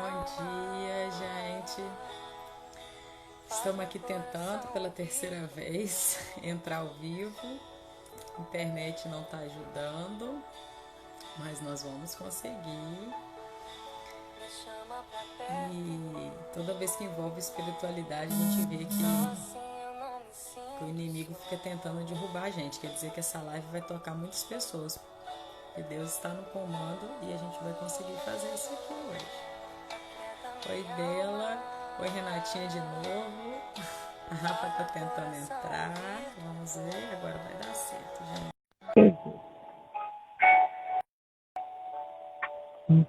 Bom dia, gente. Estamos aqui tentando pela terceira vez entrar ao vivo. A internet não está ajudando, mas nós vamos conseguir. E toda vez que envolve espiritualidade, a gente vê que o inimigo fica tentando derrubar a gente. Quer dizer que essa live vai tocar muitas pessoas. E Deus está no comando e a gente vai conseguir fazer isso aqui hoje. Oi, Bela. Oi, Renatinha de novo. A Rafa tá tentando entrar. Vamos ver. Agora vai dar certo, gente.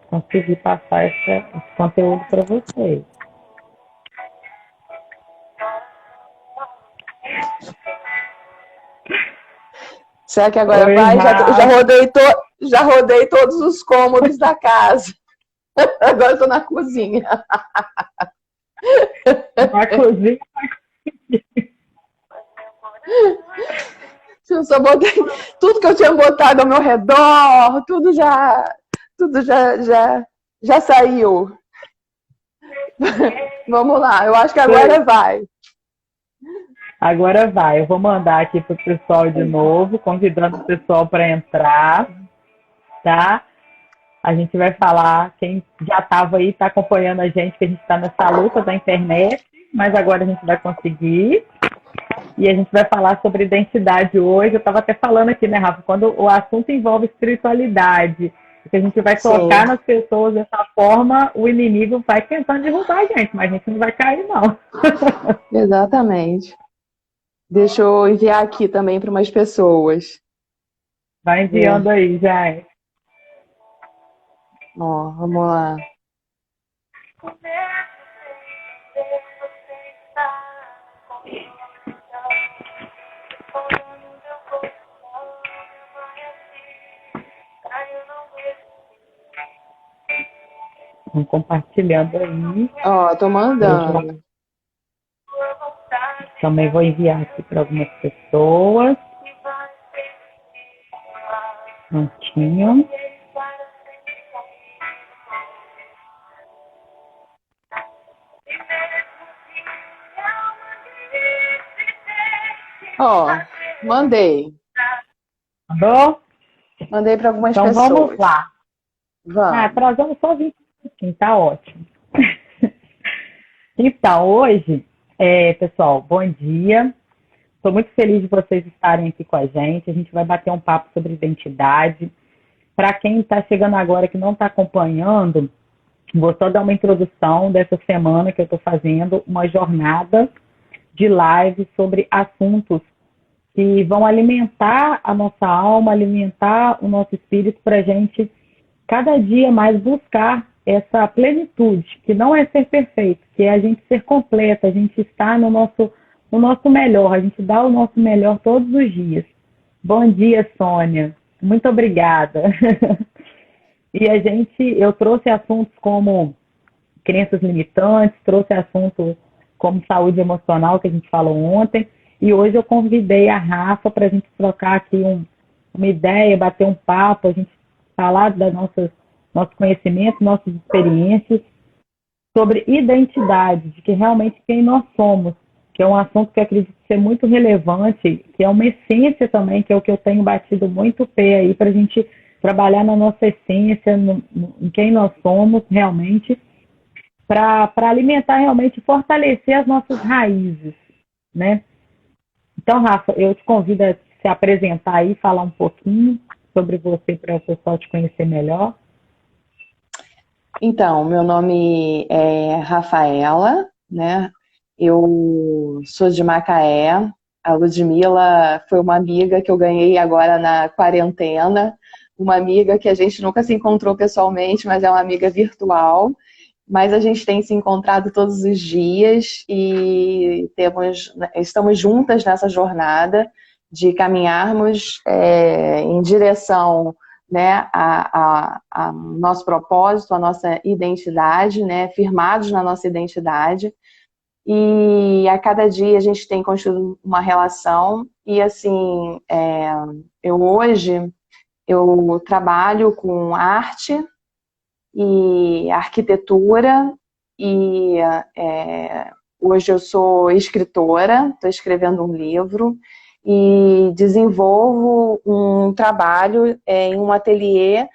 Conseguir passar esse conteúdo para vocês. Será que agora Oi, vai? Rafa. Já rodei todos os cômodos da casa. Agora estou na cozinha. Na cozinha. Eu só botei tudo que eu tinha botado ao meu redor, tudo já saiu. Vamos lá, eu acho que agora vai. Agora vai. Eu vou mandar aqui para o pessoal de novo, convidando o pessoal para entrar, tá? A gente vai falar, quem já estava aí, está acompanhando a gente, que a gente está nessa luta da internet, mas agora a gente vai conseguir. E a gente vai falar sobre identidade hoje. Eu estava até falando aqui, né, Rafa? Quando o assunto envolve espiritualidade, que a gente vai Sim, tocar nas pessoas dessa forma, o inimigo vai tentando derrubar a gente, mas a gente não vai cair, não. exatamente. Deixa eu enviar aqui também para umas pessoas. Vai Ver. enviando aí, gente. Ó, vamos lá. Vamos compartilhando aí. Ó, tô mandando. Também vou enviar aqui para algumas pessoas. Prontinho. Ó, mandei. Mandou? Mandei para algumas Então vamos pessoas. lá. Ah, Vamos. atrasamos só 20 minutinhos, tá ótimo. Então, hoje, pessoal, bom dia. Estou muito feliz de vocês estarem aqui com a gente. A gente vai bater um papo sobre identidade. Para quem está chegando agora que não está acompanhando, vou só dar uma introdução dessa semana que eu estou fazendo uma jornada de live sobre assuntos que vão alimentar a nossa alma, alimentar o nosso espírito para a gente cada dia mais buscar essa plenitude, que não é ser perfeito, que é a gente ser completa, a gente estar no nosso melhor, a gente dá o nosso melhor todos os dias. Bom dia, Sônia. Muito obrigada. E eu trouxe assuntos como crenças limitantes, trouxe assuntos como saúde emocional, que a gente falou ontem, e hoje eu convidei a Rafa para a gente trocar aqui uma ideia, bater um papo, a gente falar nosso conhecimento, nossas experiências sobre identidade, de que realmente quem nós somos, que é um assunto que eu acredito ser muito relevante, que é uma essência também, que é o que eu tenho batido muito o pé aí para a gente trabalhar na nossa essência, em quem nós somos realmente, para alimentar realmente, fortalecer as nossas raízes, né? Então, Rafa, eu te convido a se apresentar aí, falar um pouquinho sobre você para o pessoal te conhecer melhor. Então, meu nome é Rafaela, né? Eu sou de Macaé. A Ludmila foi uma amiga que eu ganhei agora na quarentena. Uma amiga que a gente nunca se encontrou pessoalmente, mas é uma amiga virtual. Mas a gente tem se encontrado todos os dias e estamos juntas nessa jornada de caminharmos em direção, né, a nosso propósito, a nossa identidade, né, firmados na nossa identidade. E a cada dia a gente tem construído uma relação e assim, eu hoje eu trabalho com arte, e arquitetura, e hoje eu sou escritora, estou escrevendo um livro e desenvolvo um trabalho em um ateliê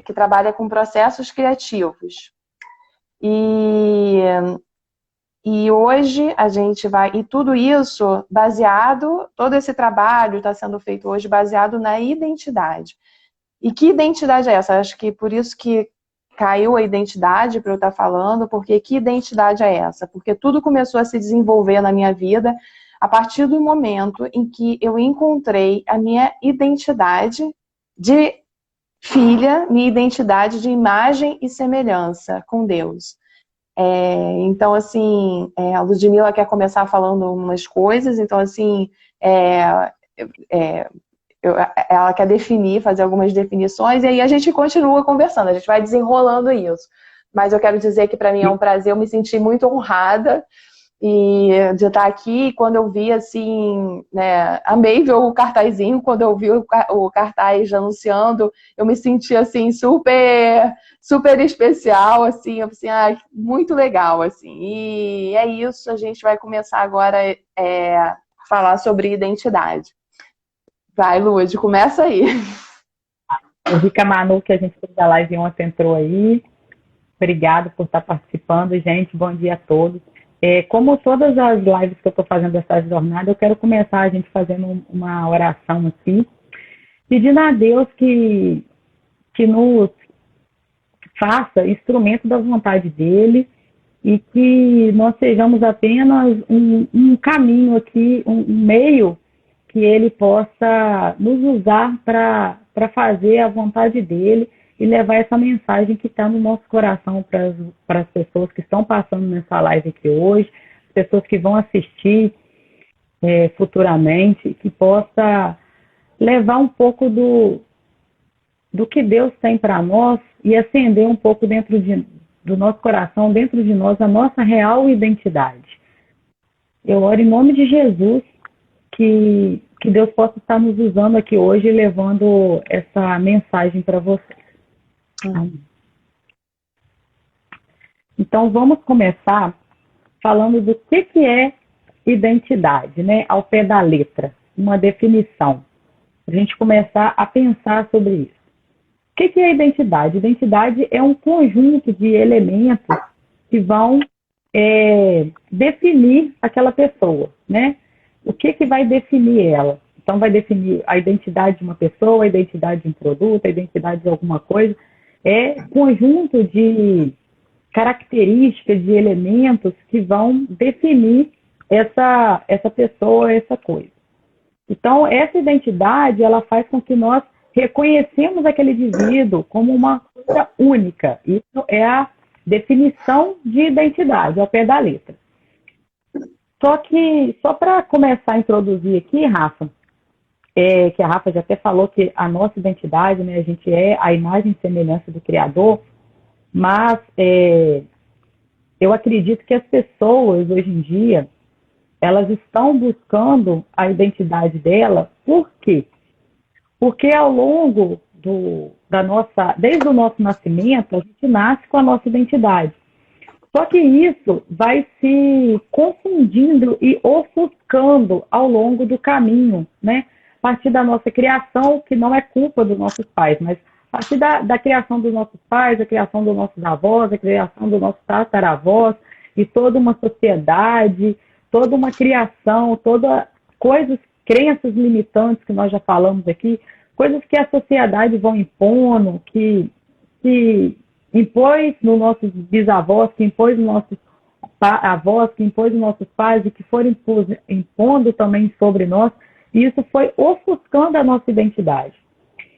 que trabalha com processos criativos. E hoje a gente vai... E tudo isso baseado... Todo esse trabalho está sendo feito hoje baseado na identidade. E que identidade é essa? Acho que por isso que caiu a identidade para eu estar falando, porque que identidade é essa? Porque tudo começou a se desenvolver na minha vida a partir do momento em que eu encontrei a minha identidade de filha, minha identidade de imagem e semelhança com Deus. Então, assim, a Ludmila quer começar falando umas coisas, então, assim, ela quer definir, fazer algumas definições, e aí a gente continua conversando, a gente vai desenrolando isso. Mas eu quero dizer que para mim é um prazer, eu me senti muito honrada de estar aqui. Quando eu vi, assim, né, amei ver o cartazinho, quando eu vi o cartaz anunciando, eu me senti, assim, super, super especial, assim, eu pensei, muito legal, assim. E é isso, a gente vai começar agora a falar sobre identidade. Vai, Lud, começa aí. Eu vi que a Manu, que a gente fez a live ontem, entrou aí. Obrigado por estar participando, gente. Bom dia a todos. Como todas as lives que eu estou fazendo dessa jornada, eu quero começar a gente fazendo uma oração aqui, pedindo a Deus que nos faça instrumento da vontade dele e que nós sejamos apenas um caminho aqui, um meio que ele possa nos usar para fazer a vontade dele e levar essa mensagem que está no nosso coração para as pessoas que estão passando nessa live aqui hoje, as pessoas que vão assistir futuramente, que possa levar um pouco do que Deus tem para nós e acender um pouco dentro do nosso coração, dentro de nós, a nossa real identidade. Eu oro em nome de Jesus que Deus possa estar nos usando aqui hoje e levando essa mensagem para vocês. Então, vamos começar falando do que é identidade, né? Ao pé da letra, uma definição. A gente começar a pensar sobre isso. O que é identidade? Identidade é um conjunto de elementos que vão definir aquela pessoa, né? O que vai definir ela? Então, vai definir a identidade de uma pessoa, a identidade de um produto, a identidade de alguma coisa. É conjunto de características, de elementos que vão definir essa pessoa, essa coisa. Então, essa identidade, ela faz com que nós reconhecemos aquele indivíduo como uma coisa única. Isso é a definição de identidade, ao pé da letra. Só para começar a introduzir aqui, Rafa, que a Rafa já até falou que a nossa identidade, né, a gente é a imagem e semelhança do Criador, mas eu acredito que as pessoas, hoje em dia, elas estão buscando a identidade dela. Por quê? Porque ao longo desde o nosso nascimento, a gente nasce com a nossa identidade. Só que isso vai se confundindo e ofuscando ao longo do caminho, né? A partir da nossa criação, que não é culpa dos nossos pais, mas a partir da criação dos nossos pais, da criação dos nossos avós, da criação dos nossos tataravós, e toda uma sociedade, toda uma criação, crenças limitantes que nós já falamos aqui, coisas que a sociedade vão impondo, que impôs nos nossos bisavós, que impôs nos nossos avós, que impôs nos nossos pais e que foram impondo também sobre nós, e isso foi ofuscando a nossa identidade.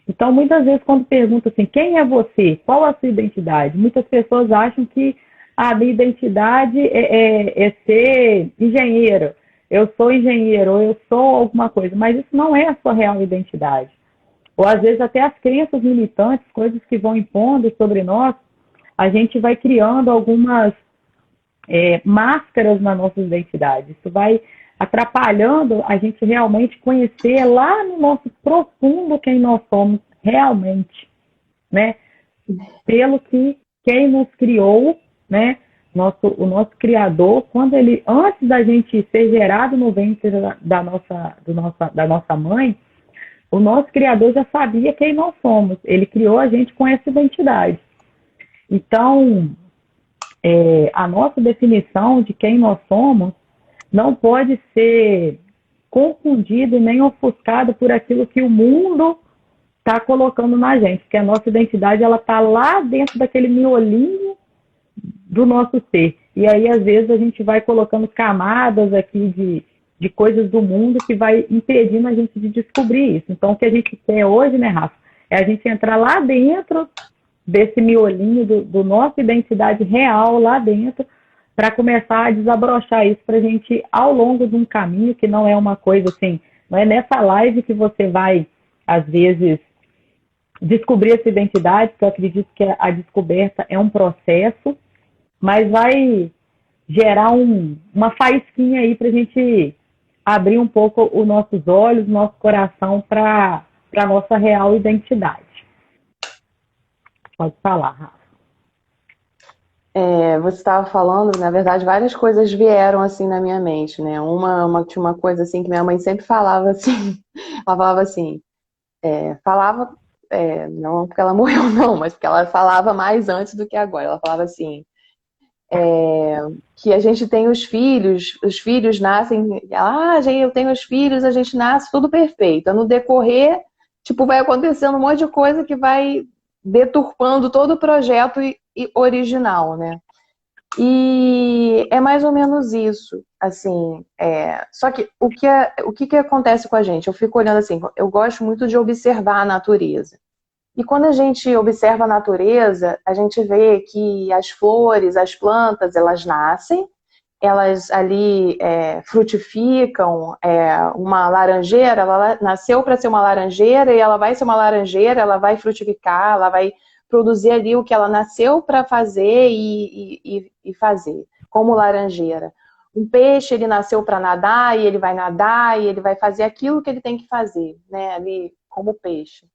Então, muitas vezes, quando perguntam assim, quem é você? Qual a sua identidade? Muitas pessoas acham que a minha identidade é ser engenheiro. Eu sou engenheiro, ou eu sou alguma coisa, mas isso não é a sua real identidade. Ou, às vezes, até as crenças limitantes, coisas que vão impondo sobre nós, a gente vai criando algumas máscaras na nossa identidade. Isso vai atrapalhando a gente realmente conhecer lá no nosso profundo quem nós somos realmente, né? pelo que quem nos criou, né? O nosso Criador, quando ele, antes da gente ser gerado no ventre da nossa mãe, o nosso Criador já sabia quem nós somos. Ele criou a gente com essa identidade. Então, a nossa definição de quem nós somos não pode ser confundida e nem ofuscada por aquilo que o mundo está colocando na gente, porque a nossa identidade ela está lá dentro daquele miolinho do nosso ser. E aí, às vezes, a gente vai colocando camadas aqui de coisas do mundo que vai impedindo a gente de descobrir isso. Então, o que a gente quer hoje, né, Rafa, é a gente entrar lá dentro desse miolinho do nossa identidade real lá dentro, para começar a desabrochar isso para a gente, ao longo de um caminho, que não é uma coisa assim, não é nessa live que você vai, às vezes, descobrir essa identidade, porque eu acredito que a descoberta é um processo, mas vai gerar uma faísquinha aí para a gente abrir um pouco os nossos olhos, nosso coração para a nossa real identidade. Pode falar, Rafa. Você estava falando, na verdade, várias coisas vieram assim na minha mente, né? Tinha uma coisa assim que minha mãe sempre falava assim, ela falava assim, não porque ela morreu não, mas porque ela falava mais antes do que agora. Ela falava assim, que a gente tem os filhos nascem, eu tenho os filhos, a gente nasce tudo perfeito. No decorrer, tipo, vai acontecendo um monte de coisa que vai deturpando todo o projeto original, né? E é mais ou menos isso, assim, só que o que acontece com a gente? Eu fico olhando assim, eu gosto muito de observar a natureza. E quando a gente observa a natureza, a gente vê que as flores, as plantas, elas nascem, elas ali frutificam. Uma laranjeira, ela nasceu para ser uma laranjeira e ela vai ser uma laranjeira, ela vai frutificar, ela vai produzir ali o que ela nasceu para fazer e fazer, como laranjeira. Um peixe, ele nasceu para nadar e ele vai nadar e ele vai fazer aquilo que ele tem que fazer, né, ali como peixe.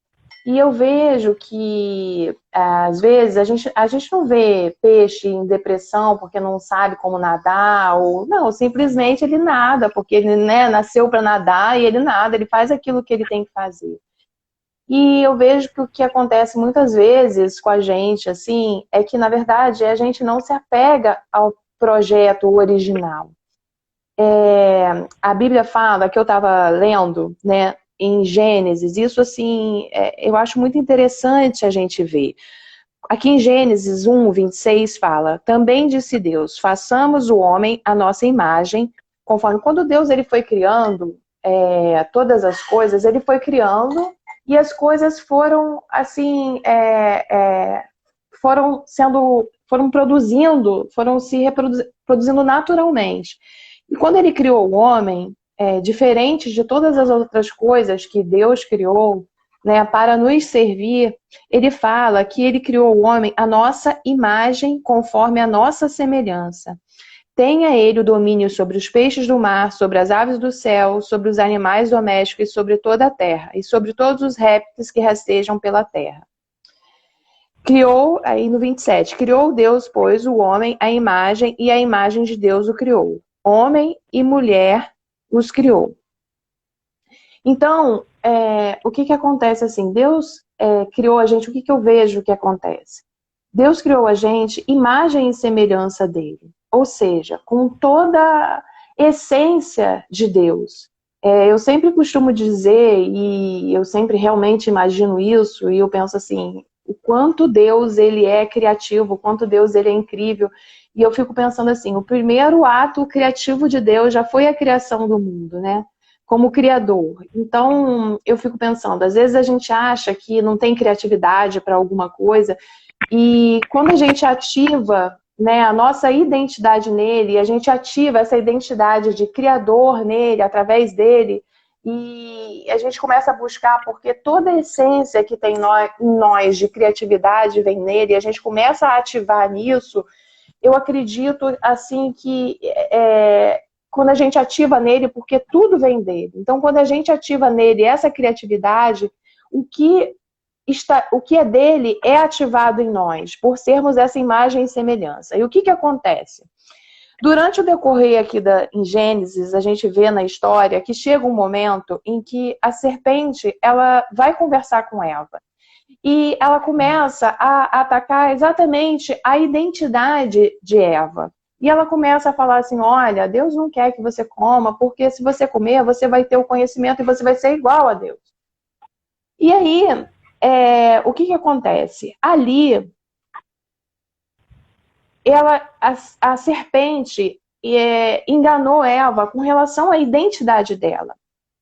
E eu vejo que, às vezes, a gente não vê peixe em depressão porque não sabe como nadar, ou não, simplesmente ele nada, porque ele, né, nasceu para nadar e ele nada, ele faz aquilo que ele tem que fazer. E eu vejo que o que acontece muitas vezes com a gente, assim, é que, na verdade, a gente não se apega ao projeto original. A Bíblia fala, que eu estava lendo, né, em Gênesis, isso assim, eu acho muito interessante a gente ver. Aqui em Gênesis 1:26 fala, também disse Deus, façamos o homem à nossa imagem, conforme quando Deus ele foi criando todas as coisas, ele foi criando e as coisas foram assim, foram produzindo, foram se reproduzindo naturalmente. E quando ele criou o homem, diferente de todas as outras coisas que Deus criou, né, para nos servir, ele fala que ele criou o homem à nossa imagem, conforme a nossa semelhança. Tenha ele o domínio sobre os peixes do mar, sobre as aves do céu, sobre os animais domésticos e sobre toda a terra, e sobre todos os répteis que rastejam pela terra. Criou, aí no 27, criou Deus, pois, o homem à imagem, e a imagem de Deus o criou. Homem e mulher os criou. Então, o que acontece assim? Deus criou a gente, o que eu vejo que acontece? Deus criou a gente imagem e semelhança dele. Ou seja, com toda a essência de Deus. Eu sempre costumo dizer, e eu sempre realmente imagino isso, e eu penso assim, o quanto Deus ele é criativo, o quanto Deus ele é incrível. E eu fico pensando assim, o primeiro ato criativo de Deus já foi a criação do mundo, né? Como criador. Então, eu fico pensando, às vezes a gente acha que não tem criatividade para alguma coisa, e quando a gente ativa, né, a nossa identidade nele, a gente ativa essa identidade de criador nele, através dele, e a gente começa a buscar, porque toda a essência que tem em nós de criatividade vem nele, e a gente começa a ativar nisso. Eu acredito assim que quando a gente ativa nele, porque tudo vem dele. Então, quando a gente ativa nele essa criatividade, o que o que é dele é ativado em nós, por sermos essa imagem e semelhança. E o que acontece? Durante o decorrer aqui em Gênesis, a gente vê na história que chega um momento em que a serpente ela vai conversar com Eva. E ela começa a atacar exatamente a identidade de Eva. E ela começa a falar assim, olha, Deus não quer que você coma, porque se você comer, você vai ter o conhecimento e você vai ser igual a Deus. E aí, o que acontece? Ali, a serpente enganou Eva com relação à identidade dela.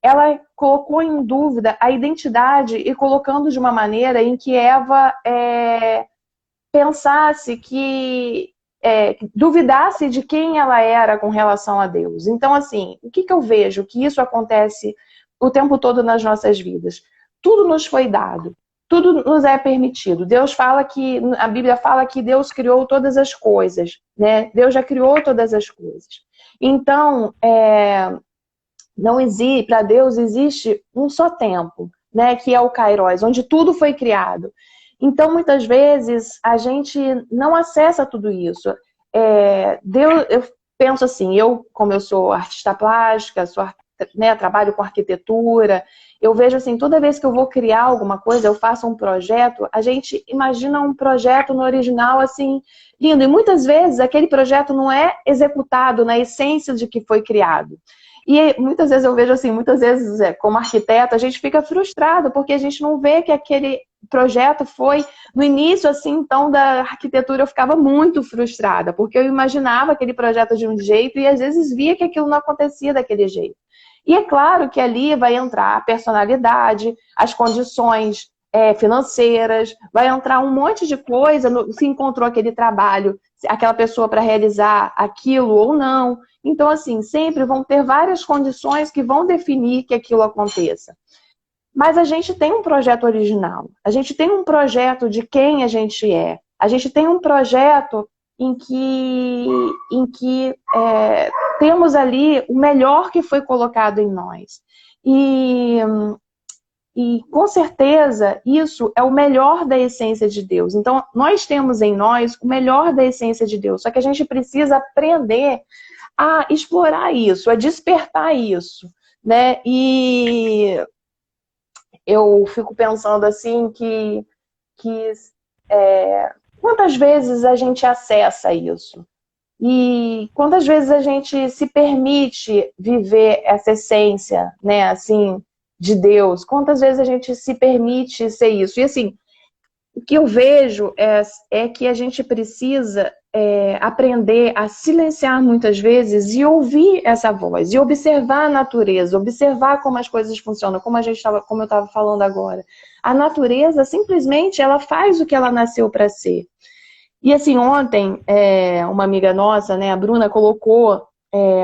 Ela colocou em dúvida a identidade e colocando de uma maneira em que Eva pensasse duvidasse de quem ela era com relação a Deus. Então, assim, o que eu vejo? Que isso acontece o tempo todo nas nossas vidas. Tudo nos foi dado. Tudo nos é permitido. A Bíblia fala que Deus criou todas as coisas, né? Deus já criou todas as coisas. Então, para Deus existe um só tempo, né? Que é o Kairos, onde tudo foi criado. Então, muitas vezes, a gente não acessa tudo isso. Eu penso assim, como eu sou artista plástica, trabalho com arquitetura, eu vejo assim, toda vez que eu vou criar alguma coisa, eu faço um projeto, a gente imagina um projeto no original, assim, lindo. E muitas vezes aquele projeto não é executado na essência de que foi criado. E muitas vezes eu vejo assim, como arquiteto, a gente fica frustrado, porque a gente não vê que aquele projeto foi, no início, assim, então, da arquitetura eu ficava muito frustrada, porque eu imaginava aquele projeto de um jeito e às vezes via que aquilo não acontecia daquele jeito. E é claro que ali vai entrar a personalidade, as condições financeiras, vai entrar um monte de coisa, se encontrou aquele trabalho, aquela pessoa para realizar aquilo ou não. Então, assim, sempre vão ter várias condições que vão definir que aquilo aconteça. Mas a gente tem um projeto original, a gente tem um projeto de quem a gente é, a gente tem um projeto em que temos ali o melhor que foi colocado em nós. E com certeza isso é o melhor da essência de Deus. Então, nós temos em nós o melhor da essência de Deus, só que a gente precisa aprender a explorar isso, a despertar isso, né? E eu fico pensando assim que quantas vezes a gente acessa isso? E quantas vezes a gente se permite viver essa essência, né, assim, de Deus? Quantas vezes a gente se permite ser isso? E assim, o que eu vejo é que a gente precisa aprender a silenciar muitas vezes e ouvir essa voz, e observar a natureza, observar como as coisas funcionam, como eu estava falando agora. A natureza, simplesmente, ela faz o que ela nasceu para ser. E assim, ontem, uma amiga nossa, né, a Bruna, colocou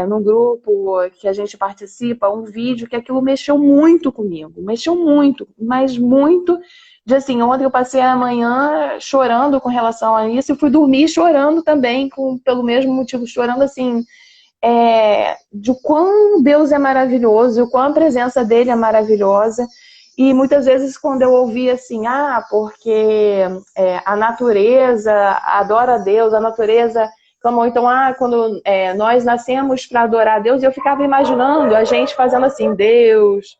no grupo que a gente participa um vídeo que aquilo mexeu muito comigo. Mexeu muito, mas muito. De assim, ontem eu passei a manhã chorando com relação a isso e fui dormir chorando também, pelo mesmo motivo, chorando assim, de quão Deus é maravilhoso, o quão a presença dele é maravilhosa. E muitas vezes quando eu ouvi assim, porque a natureza adora a Deus, a natureza clamou, então, quando nós nascemos para adorar a Deus, eu ficava imaginando a gente fazendo assim, Deus,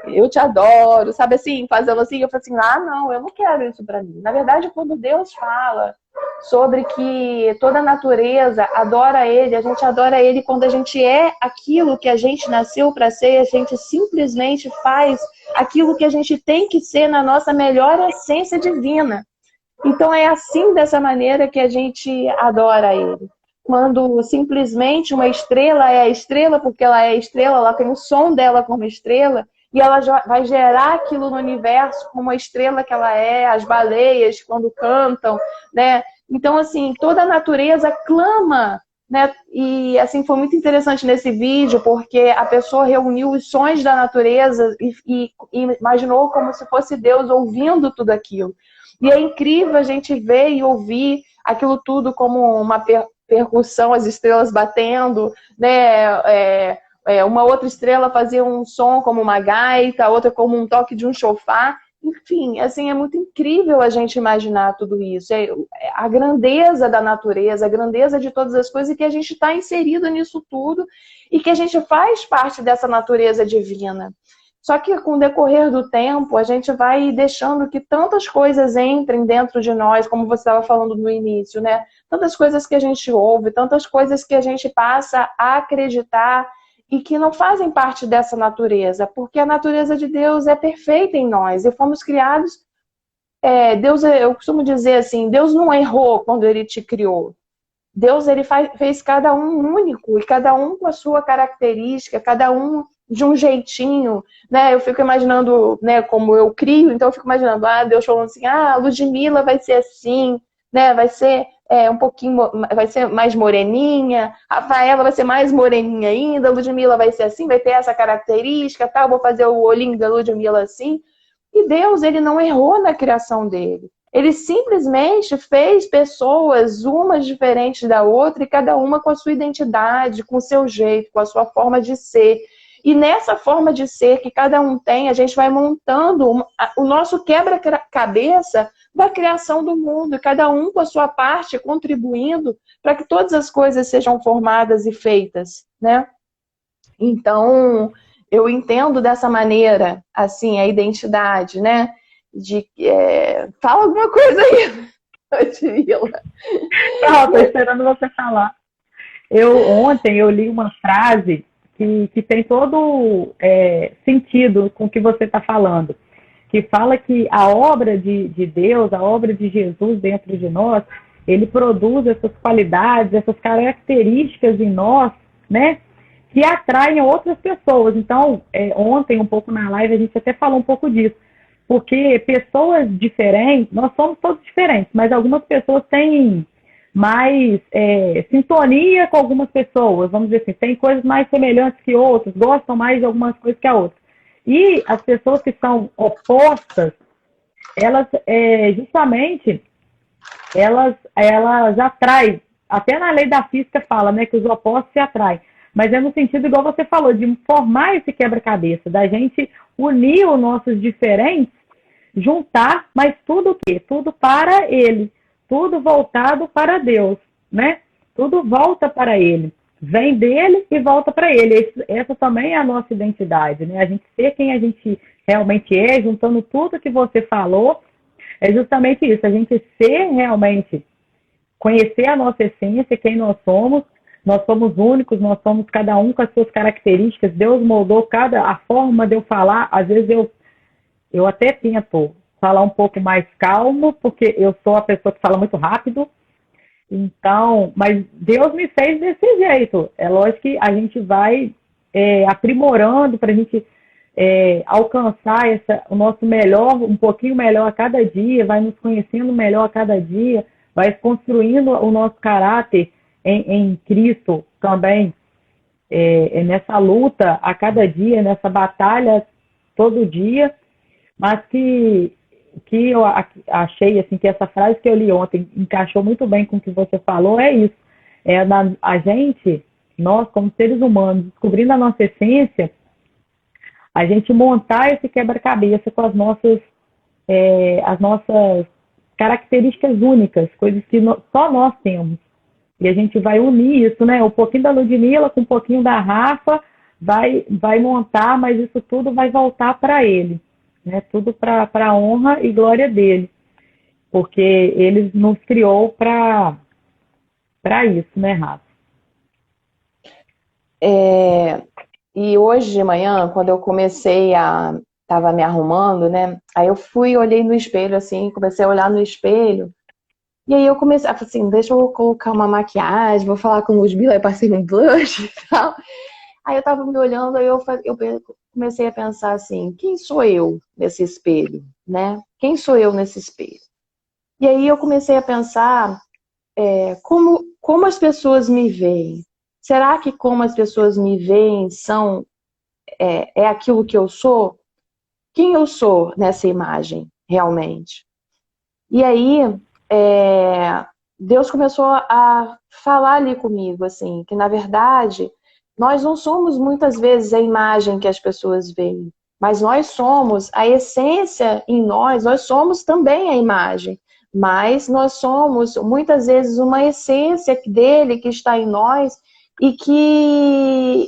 eu te adoro, sabe assim, fazendo assim, eu falei assim, não, eu não quero isso para mim. Na verdade, quando Deus fala sobre que toda a natureza adora Ele, a gente adora Ele quando a gente é aquilo que a gente nasceu para ser, a gente simplesmente faz aquilo que a gente tem que ser na nossa melhor essência divina. Então é assim, dessa maneira, que a gente adora Ele. Quando simplesmente uma estrela é a estrela, porque ela é estrela, ela tem o som dela como estrela, e ela vai gerar aquilo no universo como a estrela que ela é, as baleias quando cantam, né? Então, assim, toda a natureza clama, né? E, assim, foi muito interessante nesse vídeo, porque a pessoa reuniu os sons da natureza e imaginou como se fosse Deus ouvindo tudo aquilo. E é incrível a gente ver e ouvir aquilo tudo como uma percussão, as estrelas batendo, né? Uma outra estrela fazia um som como uma gaita, outra como um toque de um chofar. enfim, assim, é muito incrível a gente imaginar tudo isso. A grandeza da natureza, a grandeza de todas as coisas, e que a gente está inserido nisso tudo e que a gente faz parte dessa natureza divina. Só que com o decorrer do tempo, a gente vai deixando que tantas coisas entrem dentro de nós, como você estava falando no início, né? Tantas coisas que a gente ouve, tantas coisas que a gente passa a acreditar e que não fazem parte dessa natureza, porque a natureza de Deus é perfeita em nós e fomos criados. Deus, eu costumo dizer assim, Deus não errou quando Ele te criou. Deus ele fez cada um único e cada um com a sua característica, cada um de um jeitinho, né? Eu fico imaginando, né, como eu crio, então eu fico imaginando, Deus falando assim, a Ludmilla vai ser assim, né? Vai ser um pouquinho, vai ser mais moreninha, a Rafaela vai ser mais moreninha ainda, a Ludmilla vai ser assim, vai ter essa característica, tá? Eu vou fazer o olhinho da Ludmilla assim. E Deus, ele não errou na criação dele. Ele simplesmente fez pessoas, umas diferentes da outra, e cada uma com a sua identidade, com o seu jeito, com a sua forma de ser. E nessa forma de ser que cada um tem, a gente vai montando o nosso quebra-cabeça da criação do mundo, e cada um com a sua parte, contribuindo para que todas as coisas sejam formadas e feitas, né? Então, eu entendo dessa maneira, assim, a identidade, né? Fala alguma coisa aí, Ludmilla. Não, tô esperando você falar. Ontem eu li uma frase que tem todo sentido com o que você está falando, que fala que a obra de Deus, a obra de Jesus dentro de nós, ele produz essas qualidades, essas características em nós, né, que atraem outras pessoas. Então, ontem, um pouco na live, a gente até falou um pouco disso, porque pessoas diferentes, nós somos todos diferentes, mas algumas pessoas têm mais sintonia com algumas pessoas, vamos dizer assim, tem coisas mais semelhantes que outras, gostam mais de algumas coisas que a outras. E as pessoas que são opostas, elas justamente, elas atraem, até na lei da física fala, né, que os opostos se atraem, mas é no sentido, igual você falou, de formar esse quebra-cabeça, da gente unir os nossos diferentes, juntar, mas tudo o quê? Tudo para Ele, tudo voltado para Deus, né? Tudo volta para Ele, vem dele e volta para Ele. Essa também é a nossa identidade, né? A gente ser quem a gente realmente é, juntando tudo que você falou, é justamente isso, a gente ser realmente, conhecer a nossa essência, quem nós somos únicos, nós somos cada um com as suas características, Deus moldou a forma de eu falar, às vezes eu até tento falar um pouco mais calmo, porque eu sou a pessoa que fala muito rápido, então, mas Deus me fez desse jeito. É lógico que a gente vai aprimorando para a gente alcançar o nosso melhor, um pouquinho melhor a cada dia, vai nos conhecendo melhor a cada dia, vai construindo o nosso caráter em Cristo também, nessa luta a cada dia, nessa batalha todo dia, mas que eu achei assim, que essa frase que eu li ontem encaixou muito bem com o que você falou, é isso. A gente, nós como seres humanos, descobrindo a nossa essência, a gente montar esse quebra-cabeça com as nossas características únicas, coisas que só nós temos. E a gente vai unir isso, né? Um pouquinho da Ludmilla com um pouquinho da Rafa, vai montar, mas isso tudo vai voltar para ele, né? Tudo para a honra e glória dele, porque ele nos criou para isso, né, Rafa? E hoje de manhã, quando eu estava me arrumando, né? Aí eu olhei no espelho, assim, comecei a olhar no espelho. E aí eu comecei, assim, deixa eu colocar uma maquiagem, vou falar com o Ludmilla, aí passei um blush e tal. Aí eu tava me olhando, aí eu comecei a pensar assim, quem sou eu nesse espelho, né? Quem sou eu nesse espelho? E aí eu comecei a pensar como as pessoas me veem. Será que como as pessoas me veem é aquilo que eu sou? Quem eu sou nessa imagem, realmente? E aí, Deus começou a falar ali comigo, assim, que na verdade, nós não somos muitas vezes a imagem que as pessoas veem, Mas nós somos a essência em nós somos também a imagem. Mas nós somos, muitas vezes, uma essência dele que está em nós e que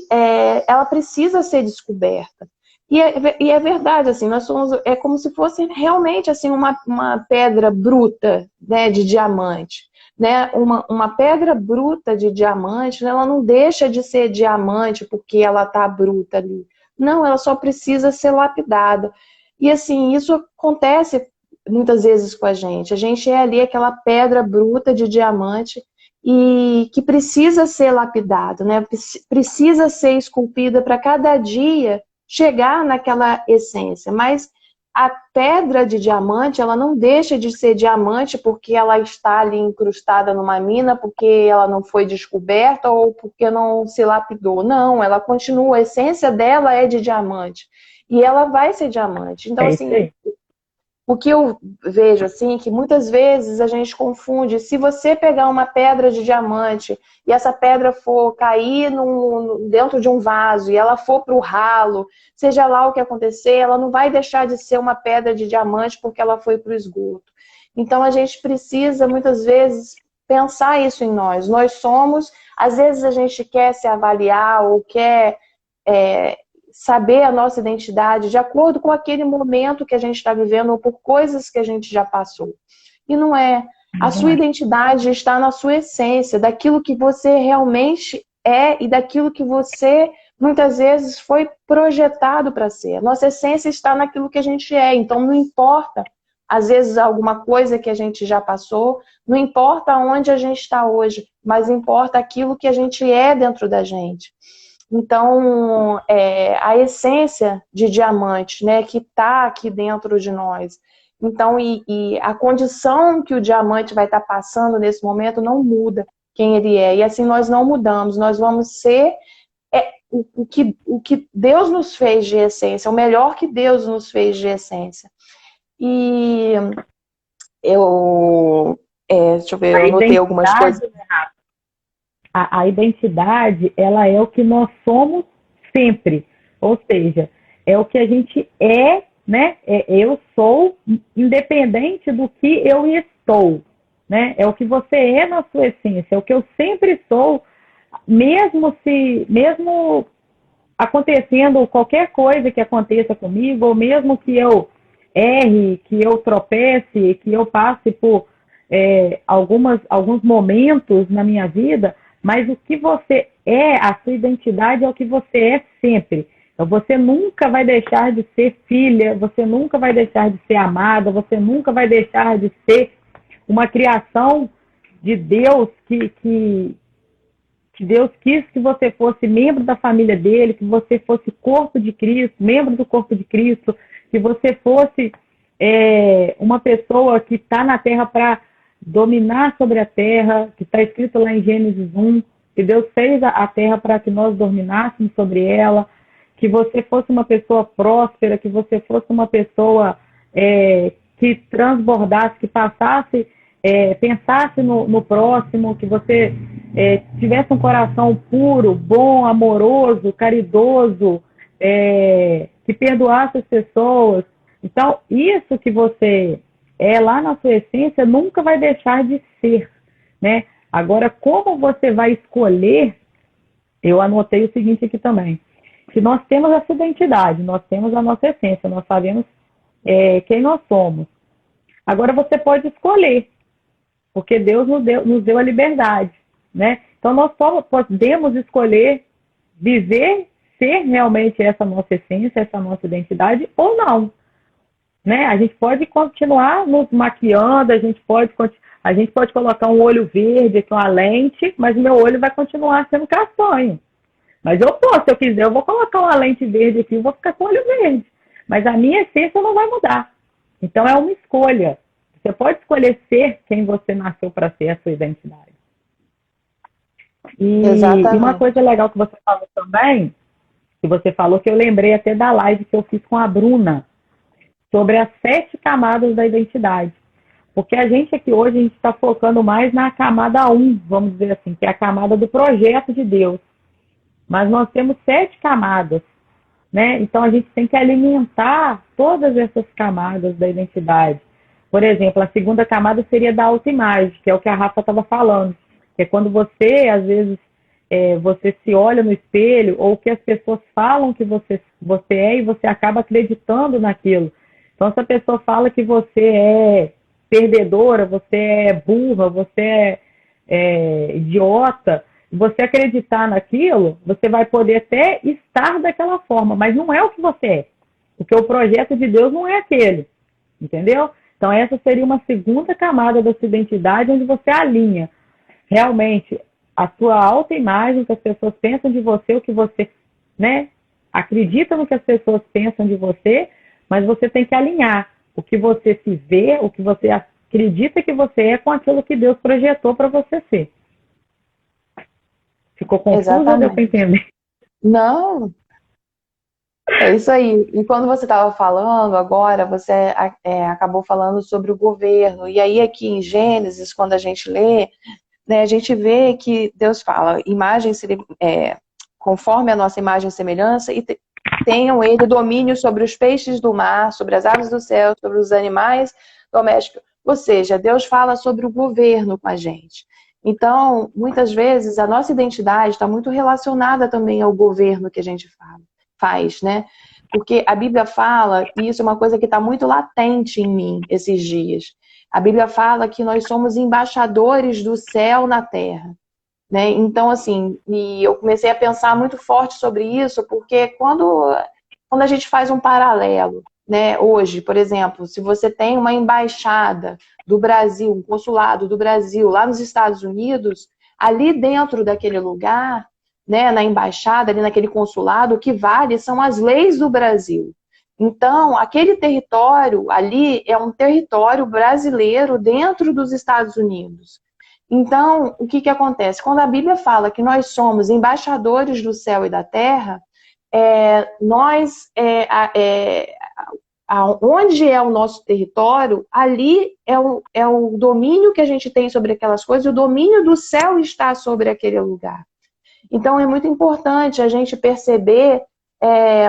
ela precisa ser descoberta. E é verdade, assim, nós somos, é como se fosse realmente assim, uma pedra bruta, né, de diamante. Né? Uma pedra bruta de diamante, ela não deixa de ser diamante porque ela está bruta ali. Não, ela só precisa ser lapidada. E assim, isso acontece muitas vezes com a gente. A gente é ali aquela pedra bruta de diamante e que precisa ser lapidado, né? Precisa ser esculpida para cada dia chegar naquela essência. Mas a pedra de diamante, ela não deixa de ser diamante porque ela está ali incrustada numa mina, porque ela não foi descoberta ou porque não se lapidou. Não, ela continua, a essência dela é de diamante. E ela vai ser diamante. Então, assim, o que eu vejo, assim, que muitas vezes a gente confunde. Se você pegar uma pedra de diamante e essa pedra for cair dentro de um vaso e ela for para o ralo, seja lá o que acontecer, ela não vai deixar de ser uma pedra de diamante porque ela foi para o esgoto. Então, a gente precisa, muitas vezes, pensar isso em nós. Nós somos, às vezes a gente quer se avaliar ou quer saber a nossa identidade de acordo com aquele momento que a gente está vivendo ou por coisas que a gente já passou. E não é. A sua identidade está na sua essência, daquilo que você realmente é e daquilo que você, muitas vezes, foi projetado para ser. Nossa essência está naquilo que a gente é. Então, não importa, às vezes, alguma coisa que a gente já passou, não importa onde a gente está hoje, mas importa aquilo que a gente é dentro da gente. Então, a essência de diamante, né, que está aqui dentro de nós. Então, e a condição que o diamante vai estar passando nesse momento não muda quem ele é. E assim nós não mudamos, nós vamos ser o que Deus nos fez de essência, o melhor que Deus nos fez de essência. E deixa eu ver, eu anotei algumas coisas. A identidade, ela é o que nós somos sempre. Ou seja, é o que a gente é, né? Eu sou, independente do que eu estou, né? É o que você é na sua essência, é o que eu sempre sou, mesmo acontecendo qualquer coisa que aconteça comigo, ou mesmo que eu erre, que eu tropece, que eu passe por alguns momentos na minha vida, mas o que você é, a sua identidade é o que você é sempre. Então, você nunca vai deixar de ser filha, você nunca vai deixar de ser amada, você nunca vai deixar de ser uma criação de Deus que Deus quis que você fosse membro da família dele, que você fosse corpo de Cristo, membro do corpo de Cristo, que você fosse uma pessoa que está na terra para dominar sobre a terra, que está escrito lá em Gênesis 1, que Deus fez a terra para que nós dominássemos sobre ela, que você fosse uma pessoa próspera, que você fosse uma pessoa que transbordasse, que passasse, pensasse no próximo, que você tivesse um coração puro, bom, amoroso, caridoso, que perdoasse as pessoas. Então, isso que você lá na sua essência nunca vai deixar de ser, né? Agora, como você vai escolher, eu anotei o seguinte aqui também, que nós temos essa identidade, nós temos a nossa essência, nós sabemos quem nós somos. Agora você pode escolher, porque Deus nos deu a liberdade, né? Então nós podemos escolher viver, ser realmente essa nossa essência, essa nossa identidade, ou não. Né? A gente pode continuar nos maquiando, a gente pode colocar um olho verde aqui, uma lente, mas o meu olho vai continuar sendo castanho. Mas se eu quiser, eu vou colocar uma lente verde aqui e vou ficar com o olho verde. Mas a minha essência não vai mudar. Então é uma escolha. Você pode escolher ser quem você nasceu para ser, a sua identidade. E uma coisa legal que você falou também, que você falou, que eu lembrei até da live que eu fiz com a Bruna, sobre as 7 camadas da identidade. Porque a gente aqui hoje, a gente está focando mais na camada 1, vamos dizer assim, que é a camada do projeto de Deus. Mas nós temos 7 camadas, né? Então a gente tem que alimentar todas essas camadas da identidade. Por exemplo, a segunda camada seria da autoimagem, que é o que a Rafa estava falando, que é quando você, às vezes, você se olha no espelho, ou que as pessoas falam que você é, e você acaba acreditando naquilo. Então, se a pessoa fala que você é perdedora, você é burra, você é idiota, você acreditar naquilo, você vai poder até estar daquela forma, mas não é o que você é. Porque o projeto de Deus não é aquele, entendeu? Então, essa seria uma segunda camada da sua identidade, onde você alinha realmente a sua autoimagem, o que as pessoas pensam de você, o que você, né, acredita no que as pessoas pensam de você, mas você tem que alinhar o que você se vê, o que você acredita que você é, com aquilo que Deus projetou para você ser. Ficou confuso ou deu para entender? Não, é isso aí. E quando você estava falando agora, você acabou falando sobre o governo. E aí aqui em Gênesis, quando a gente lê, né, a gente vê que Deus fala, conforme a nossa imagem e semelhança, e tenham ele domínio sobre os peixes do mar, sobre as aves do céu, sobre os animais domésticos. Ou seja, Deus fala sobre o governo com a gente. Então, muitas vezes, a nossa identidade está muito relacionada também ao governo que a gente faz, né? Porque a Bíblia fala, e isso é uma coisa que está muito latente em mim esses dias, a Bíblia fala que nós somos embaixadores do céu na terra, né? Então, assim, e eu comecei a pensar muito forte sobre isso, porque quando a gente faz um paralelo, né? Hoje, por exemplo, se você tem uma embaixada do Brasil, um consulado do Brasil lá nos Estados Unidos, ali dentro daquele lugar, né, na embaixada, ali naquele consulado, o que vale são as leis do Brasil. Então, aquele território ali é um território brasileiro dentro dos Estados Unidos. Então, o que acontece? Quando a Bíblia fala que nós somos embaixadores do céu e da terra, onde é o nosso território, ali é o domínio que a gente tem sobre aquelas coisas, e o domínio do céu está sobre aquele lugar. Então, é muito importante a gente perceber,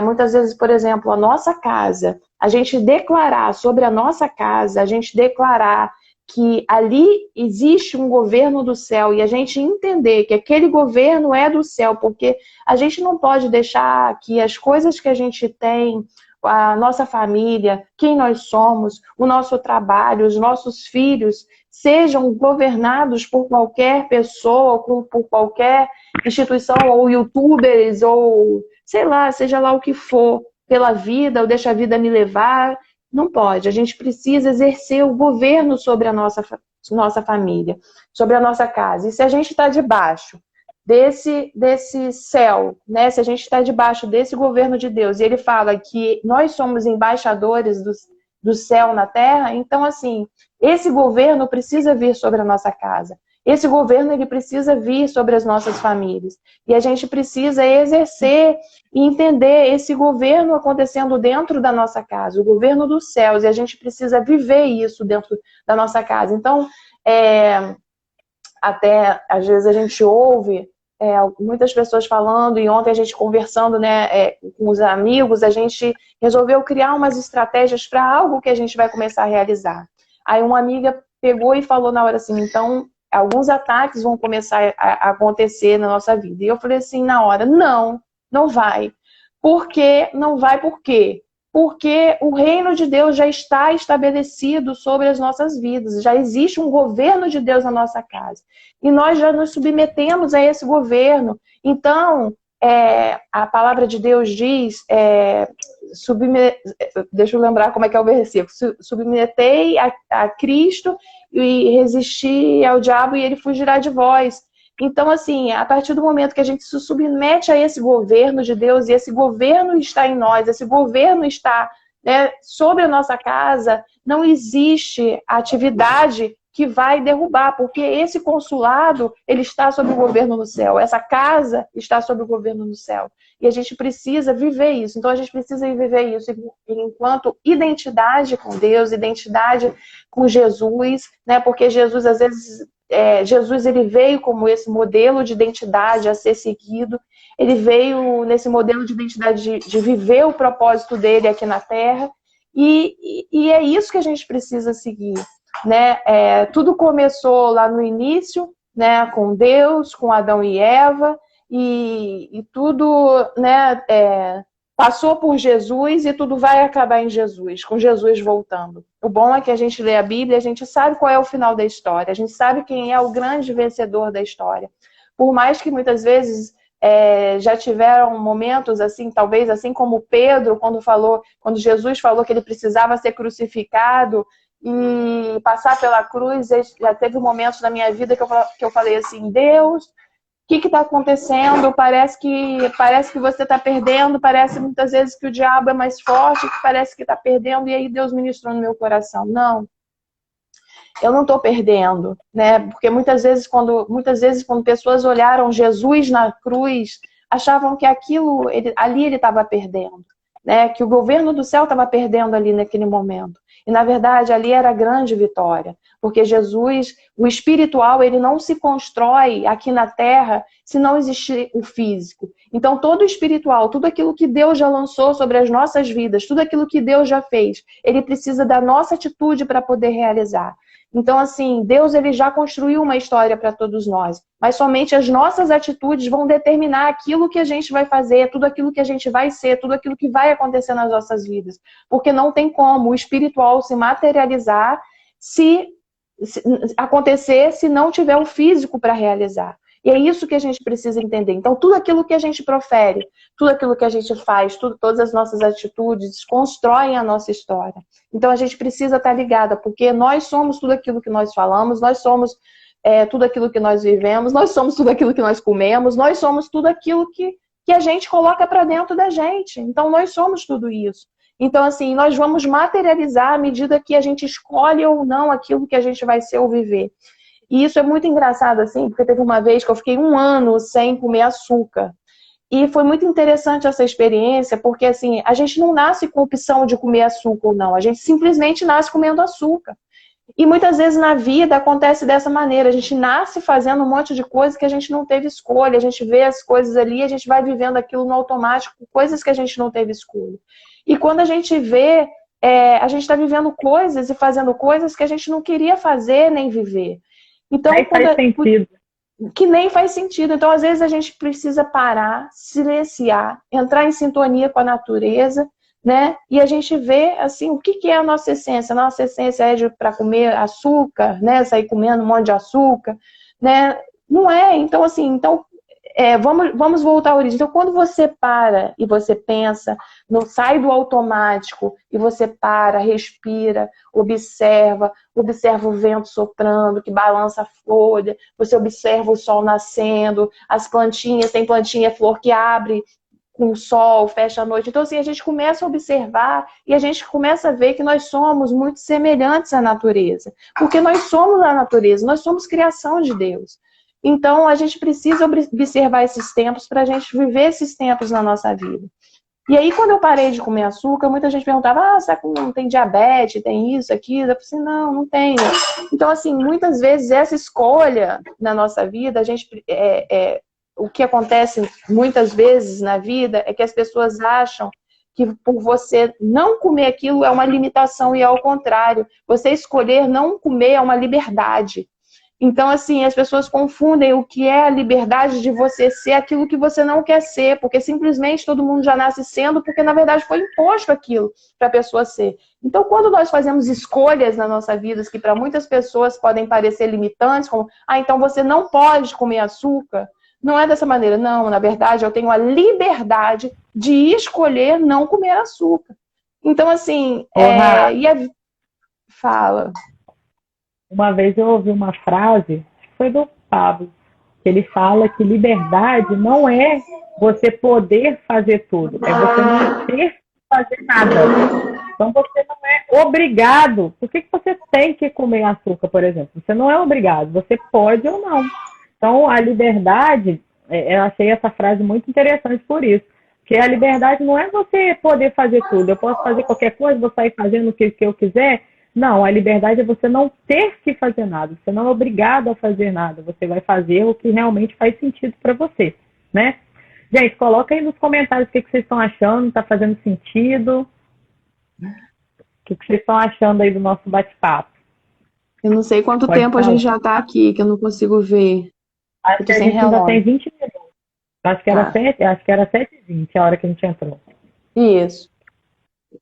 muitas vezes, por exemplo, a nossa casa, a gente declarar sobre a nossa casa, a gente declarar que ali existe um governo do céu e a gente entender que aquele governo é do céu, porque a gente não pode deixar que as coisas que a gente tem, a nossa família, quem nós somos, o nosso trabalho, os nossos filhos, sejam governados por qualquer pessoa, por qualquer instituição, ou youtubers, ou sei lá, seja lá o que for, pela vida, ou deixa a vida me levar. Não pode. A gente precisa exercer o governo sobre a nossa família, sobre a nossa casa. E se a gente está debaixo desse céu, né? Se a gente está debaixo desse governo de Deus, e ele fala que nós somos embaixadores do céu na terra, então, assim, esse governo precisa vir sobre a nossa casa. Esse governo, ele precisa vir sobre as nossas famílias. E a gente precisa exercer e entender esse governo acontecendo dentro da nossa casa, o governo dos céus, e a gente precisa viver isso dentro da nossa casa. Então, até às vezes a gente ouve muitas pessoas falando, e ontem a gente conversando, né, com os amigos, a gente resolveu criar umas estratégias para algo que a gente vai começar a realizar. Aí uma amiga pegou e falou na hora assim, então, alguns ataques vão começar a acontecer na nossa vida. E eu falei assim na hora, não vai. Por quê? Não vai por quê? Porque o reino de Deus já está estabelecido sobre as nossas vidas. Já existe um governo de Deus na nossa casa. E nós já nos submetemos a esse governo. Então, a palavra de Deus diz, deixa eu lembrar como é que é o versículo, submetei a Cristo e resisti ao diabo e ele fugirá de vós. Então, assim, a partir do momento que a gente se submete a esse governo de Deus, e esse governo está em nós, esse governo está, né, sobre a nossa casa, não existe atividade que vai derrubar, porque esse consulado, ele está sob o governo no céu, essa casa está sob o governo no céu. E a gente precisa viver isso. Então, a gente precisa viver isso enquanto identidade com Deus, identidade com Jesus, né? Porque Jesus, às vezes, Jesus ele veio como esse modelo de identidade a ser seguido. Ele veio nesse modelo de identidade de viver o propósito dele aqui na Terra. E é isso que a gente precisa seguir, né? Tudo começou lá no início, né, com Deus, com Adão e Eva, e tudo, né, passou por Jesus e tudo vai acabar em Jesus, com Jesus voltando. O bom é que a gente lê a Bíblia, a gente sabe qual é o final da história, a gente sabe quem é o grande vencedor da história. Por mais que muitas vezes já tiveram momentos assim, talvez assim como Pedro, quando Jesus falou que ele precisava ser crucificado e passar pela cruz, já teve momentos na minha vida que eu falei assim, Deus, o que está acontecendo? Parece que você está perdendo, parece muitas vezes que o diabo é mais forte, que parece que está perdendo, e aí Deus ministrou no meu coração. Não, eu não estou perdendo, né? Porque muitas vezes quando pessoas olharam Jesus na cruz, achavam que ali ele estava perdendo, né? Que o governo do céu estava perdendo ali naquele momento. E na verdade ali era a grande vitória, porque Jesus, o espiritual, ele não se constrói aqui na terra se não existir o físico. Então todo o espiritual, tudo aquilo que Deus já lançou sobre as nossas vidas, tudo aquilo que Deus já fez, ele precisa da nossa atitude para poder realizar. Então, assim, Deus ele já construiu uma história para todos nós, mas somente as nossas atitudes vão determinar aquilo que a gente vai fazer, tudo aquilo que a gente vai ser, tudo aquilo que vai acontecer nas nossas vidas. Porque não tem como o espiritual se materializar se acontecer se não tiver o físico para realizar. E é isso que a gente precisa entender. Então, tudo aquilo que a gente profere, tudo aquilo que a gente faz, todas as nossas atitudes constroem a nossa história. Então, a gente precisa estar ligada, porque nós somos tudo aquilo que nós falamos, nós somos tudo aquilo que nós vivemos, nós somos tudo aquilo que nós comemos, nós somos tudo aquilo que a gente coloca para dentro da gente. Então, nós somos tudo isso. Então, assim, nós vamos materializar à medida que a gente escolhe ou não aquilo que a gente vai ser ou viver. E isso é muito engraçado, assim, porque teve uma vez que eu fiquei 1 ano sem comer açúcar. E foi muito interessante essa experiência, porque, assim, a gente não nasce com opção de comer açúcar ou não. A gente simplesmente nasce comendo açúcar. E muitas vezes na vida acontece dessa maneira. A gente nasce fazendo um monte de coisa que a gente não teve escolha. A gente vê as coisas ali, a gente vai vivendo aquilo no automático, coisas que a gente não teve escolha. E quando a gente vê, a gente está vivendo coisas e fazendo coisas que a gente não queria fazer nem viver. Então, faz sentido. Que nem faz sentido. Então, às vezes, a gente precisa parar, silenciar, entrar em sintonia com a natureza, né? E a gente vê, assim, o que é a nossa essência. A nossa essência é para comer açúcar, né? Sair comendo um monte de açúcar, né? Não é. Então, assim, vamos voltar à origem. Então, quando você para e você pensa, não sai do automático e você para, respira, observa o vento soprando, que balança a folha, você observa o sol nascendo, as plantinhas, tem plantinha, flor que abre com o sol, fecha a noite. Então, assim, a gente começa a observar e a gente começa a ver que nós somos muito semelhantes à natureza. Porque nós somos a natureza, nós somos criação de Deus. Então, a gente precisa observar esses tempos para a gente viver esses tempos na nossa vida. E aí, quando eu parei de comer açúcar, muita gente perguntava, será que não tem diabetes, tem isso, aquilo? Eu falei assim, não tenho. Então, assim, muitas vezes essa escolha na nossa vida, o que acontece muitas vezes na vida é que as pessoas acham que por você não comer aquilo é uma limitação e é ao contrário. Você escolher não comer é uma liberdade. Então, assim, as pessoas confundem o que é a liberdade de você ser aquilo que você não quer ser, porque simplesmente todo mundo já nasce sendo, porque na verdade foi imposto aquilo para a pessoa ser. Então, quando nós fazemos escolhas na nossa vida que para muitas pessoas podem parecer limitantes, como, então você não pode comer açúcar, não é dessa maneira. Não, na verdade, eu tenho a liberdade de escolher não comer açúcar. Então, assim, Fala. Uma vez eu ouvi uma frase, acho que foi do Pablo, que ele fala que liberdade não é você poder fazer tudo, é você não ter que fazer nada. Então você não é obrigado. Por que você tem que comer açúcar, por exemplo? Você não é obrigado, você pode ou não. Então a liberdade, eu achei essa frase muito interessante por isso. Porque a liberdade não é você poder fazer tudo. Eu posso fazer qualquer coisa, vou sair fazendo o que eu quiser. Não, a liberdade é você não ter que fazer nada, você não é obrigado a fazer nada, você vai fazer o que realmente faz sentido para você, né? Gente, coloca aí nos comentários o que vocês estão achando, tá fazendo sentido? O que vocês estão achando aí do nosso bate-papo? Eu não sei quanto Pode tempo a falar. gente já tá aqui, que eu não consigo ver. Acho Eu que tô a sem gente ainda tem relógio. 20 minutos. Acho que era Tá. 7, acho que era 7h20 a hora que a gente entrou. Isso.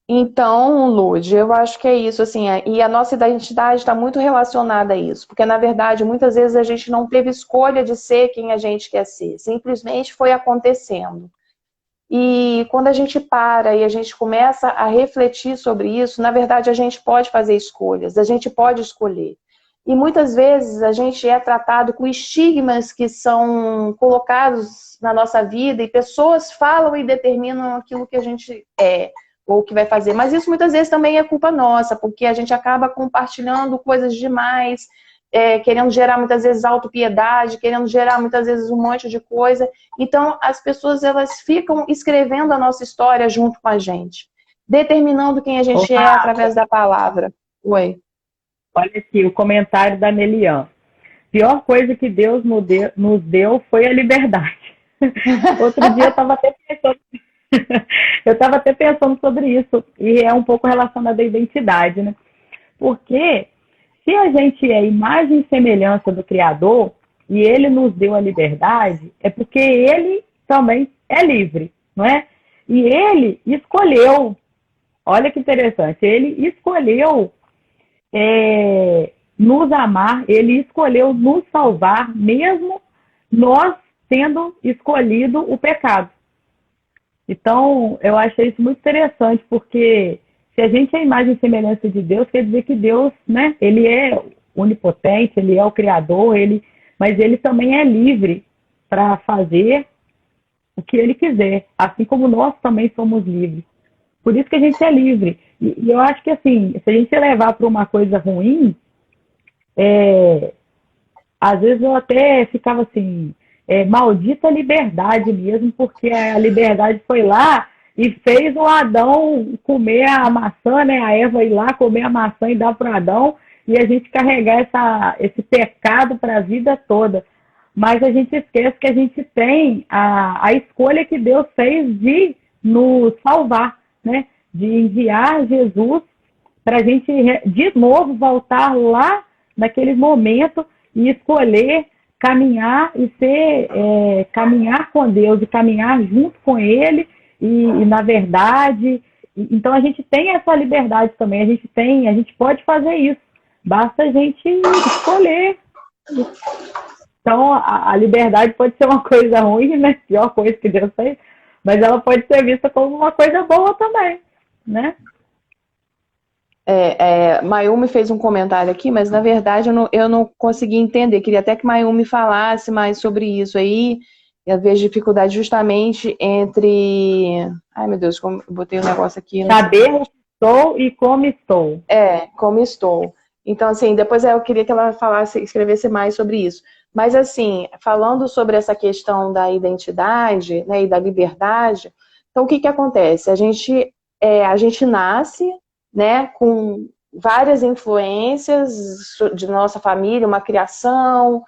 Então, Lud, eu acho que é isso, assim, e a nossa identidade está muito relacionada a isso, porque na verdade, muitas vezes a gente não teve escolha de ser quem a gente quer ser, simplesmente foi acontecendo. E quando a gente para e a gente começa a refletir sobre isso, na verdade a gente pode fazer escolhas, a gente pode escolher. E muitas vezes a gente é tratado com estigmas que são colocados na nossa vida e pessoas falam e determinam aquilo que a gente é ou que vai fazer. Mas isso muitas vezes também é culpa nossa, porque a gente acaba compartilhando coisas demais, querendo gerar muitas vezes autopiedade, querendo gerar muitas vezes um monte de coisa. Então as pessoas elas ficam escrevendo a nossa história junto com a gente, determinando quem a gente é através da palavra. Oi. Olha aqui o comentário da Melian. Pior coisa que Deus nos deu foi a liberdade. Outro dia eu estava até pensando sobre isso, e é um pouco relacionado à identidade, né? Porque se a gente é imagem e semelhança do Criador, e ele nos deu a liberdade, é porque ele também é livre, não é? E ele escolheu, olha que interessante, ele escolheu nos amar, ele escolheu nos salvar, mesmo nós tendo escolhido o pecado. Então, eu achei isso muito interessante, porque se a gente é a imagem e semelhança de Deus, quer dizer que Deus, né, ele é onipotente, ele é o Criador, mas ele também é livre para fazer o que ele quiser, assim como nós também somos livres. Por isso que a gente é livre. E eu acho que, assim, se a gente levar para uma coisa ruim, às vezes eu até ficava assim, maldita liberdade mesmo, porque a liberdade foi lá e fez o Adão comer a maçã, né? A Eva ir lá comer a maçã e dar para o Adão, e a gente carregar esse pecado para a vida toda. Mas a gente esquece que a gente tem a escolha que Deus fez de nos salvar, né? De enviar Jesus para a gente de novo voltar lá naquele momento e escolher caminhar e caminhar com Deus e caminhar junto com Ele e na verdade. Então a gente tem essa liberdade também, a gente pode fazer isso, basta a gente escolher. Então a liberdade pode ser uma coisa ruim, né? Pior coisa que Deus fez, mas ela pode ser vista como uma coisa boa também, né? Mayumi fez um comentário aqui, mas na verdade eu não consegui entender. Queria até que Mayumi falasse mais sobre isso aí. Eu vejo dificuldade justamente entre... Ai, meu Deus, como eu botei um negócio aqui. Saber o que estou e como estou. Como estou. Então, assim, depois eu queria que ela escrevesse mais sobre isso. Mas, assim, falando sobre essa questão da identidade, né, e da liberdade, então o que que acontece? A gente nasce, né, com várias influências de nossa família, uma criação,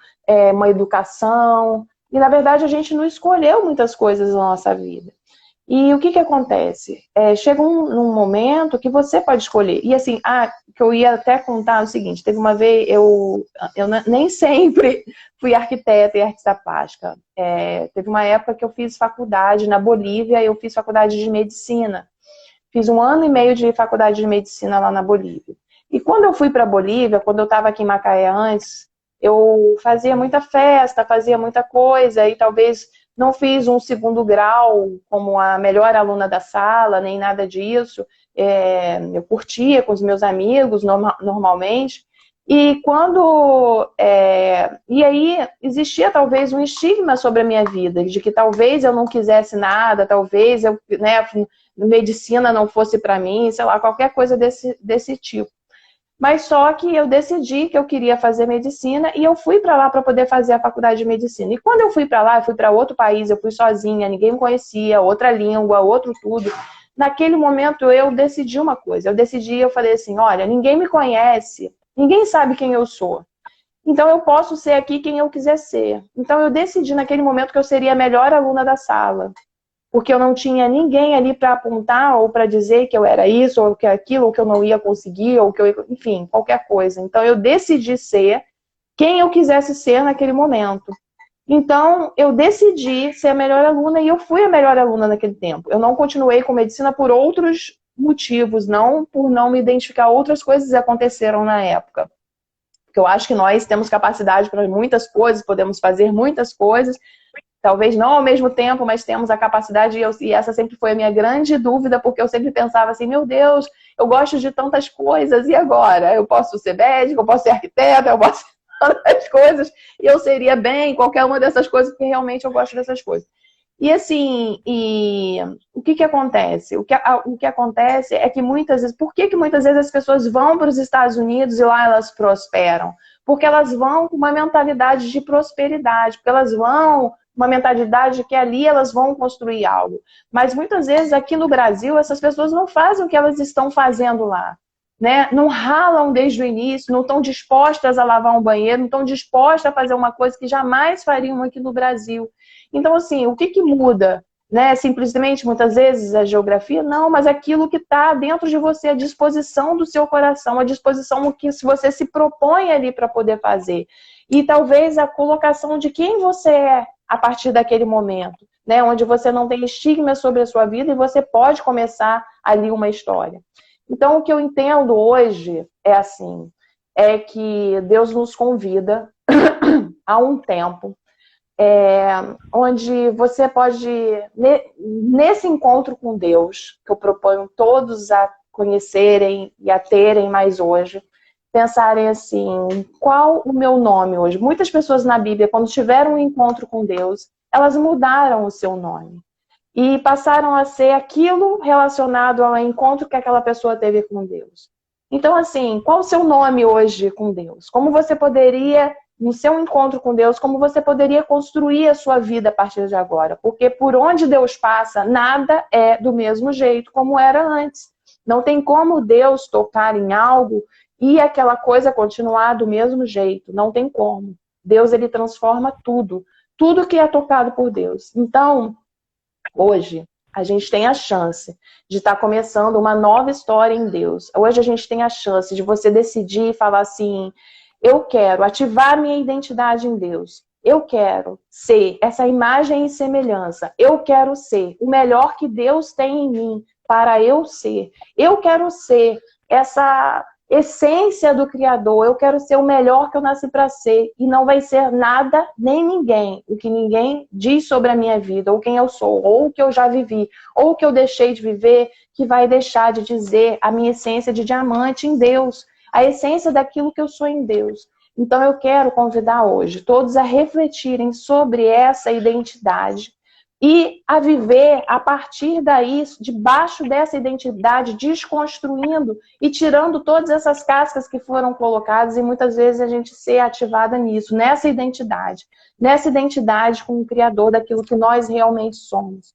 uma educação, e na verdade a gente não escolheu muitas coisas na nossa vida. E o que que acontece? Chega num momento que você pode escolher. E assim, que eu ia até contar o seguinte, teve uma vez, eu nem sempre fui arquiteta e artista plástica. Teve uma época que eu fiz faculdade na Bolívia, eu fiz faculdade de medicina. Fiz 1 ano e meio de faculdade de medicina lá na Bolívia. E quando eu fui para a Bolívia, quando eu estava aqui em Macaé antes, eu fazia muita festa, fazia muita coisa, e talvez não fiz um 2º grau como a melhor aluna da sala, nem nada disso. Eu curtia com os meus amigos normalmente. E e aí existia talvez um estigma sobre a minha vida, de que talvez eu não quisesse nada, talvez eu, né, medicina não fosse para mim, sei lá, qualquer coisa desse tipo. Mas só que eu decidi que eu queria fazer medicina e eu fui para lá para poder fazer a faculdade de medicina. E quando eu fui para lá, eu fui para outro país, eu fui sozinha, ninguém me conhecia, outra língua, outro tudo. naquele momento eu decidi uma coisa. Eu falei assim, olha, ninguém me conhece, ninguém sabe quem eu sou. Então eu posso ser aqui quem eu quiser ser. Então eu decidi naquele momento que eu seria a melhor aluna da sala. Porque eu não tinha ninguém ali para apontar ou para dizer que eu era isso, ou que aquilo, ou que eu não ia conseguir, ou que eu, enfim, qualquer coisa. Então eu decidi ser quem eu quisesse ser naquele momento. Então eu decidi ser a melhor aluna e eu fui a melhor aluna naquele tempo. Eu não continuei com medicina por outros motivos, não por não me identificar. Outras coisas aconteceram na época. Porque eu acho que nós temos capacidade para muitas coisas, podemos fazer muitas coisas, talvez não ao mesmo tempo, mas temos a capacidade, e essa sempre foi a minha grande dúvida, porque eu sempre pensava assim, meu Deus, eu gosto de tantas coisas, e agora? Eu posso ser médico, eu posso ser arquiteta, eu posso ser tantas coisas, e eu seria bem qualquer uma dessas coisas, porque realmente eu gosto dessas coisas. E assim, o que acontece? O que acontece é que muitas vezes, por que muitas vezes as pessoas vão para os Estados Unidos e lá elas prosperam? Porque elas vão com uma mentalidade de prosperidade, porque elas vão uma mentalidade que ali elas vão construir algo. Mas muitas vezes aqui no Brasil essas pessoas não fazem o que elas estão fazendo lá, né? Não ralam desde o início, não estão dispostas a lavar um banheiro, não estão dispostas a fazer uma coisa que jamais fariam aqui no Brasil. Então, assim, o que muda? Né? Simplesmente, muitas vezes, a geografia? Não, mas aquilo que está dentro de você, a disposição do seu coração, a disposição que você se propõe ali para poder fazer. E talvez a colocação de quem você é a partir daquele momento, né? Onde você não tem estigma sobre a sua vida e você pode começar ali uma história. Então, o que eu entendo hoje é assim, é que Deus nos convida a um tempo onde você pode, nesse encontro com Deus, que eu proponho todos a conhecerem e a terem mais hoje, pensarem assim, qual o meu nome hoje? Muitas pessoas na Bíblia, quando tiveram um encontro com Deus, elas mudaram o seu nome. E passaram a ser aquilo relacionado ao encontro que aquela pessoa teve com Deus. Então, assim, qual o seu nome hoje com Deus? Como você poderia, no seu encontro com Deus, como você poderia construir a sua vida a partir de agora? Porque por onde Deus passa, nada é do mesmo jeito como era antes. Não tem como Deus tocar em algo e aquela coisa continuar do mesmo jeito. Não tem como. Deus, ele transforma tudo. Tudo que é tocado por Deus. Então, hoje, a gente tem a chance de estar começando uma nova história em Deus. Hoje a gente tem a chance de você decidir e falar assim, eu quero ativar minha identidade em Deus. Eu quero ser essa imagem e semelhança. Eu quero ser o melhor que Deus tem em mim para eu ser. Eu quero ser essa essência do Criador. Eu quero ser o melhor que eu nasci para ser. E não vai ser nada, nem ninguém, o que ninguém diz sobre a minha vida, ou quem eu sou, ou o que eu já vivi, ou o que eu deixei de viver, que vai deixar de dizer a minha essência de diamante em Deus. A essência daquilo que eu sou em Deus. Então eu quero convidar hoje todos a refletirem sobre essa identidade e a viver a partir daí, debaixo dessa identidade, desconstruindo e tirando todas essas cascas que foram colocadas e muitas vezes a gente ser ativada nisso, nessa identidade com o Criador daquilo que nós realmente somos.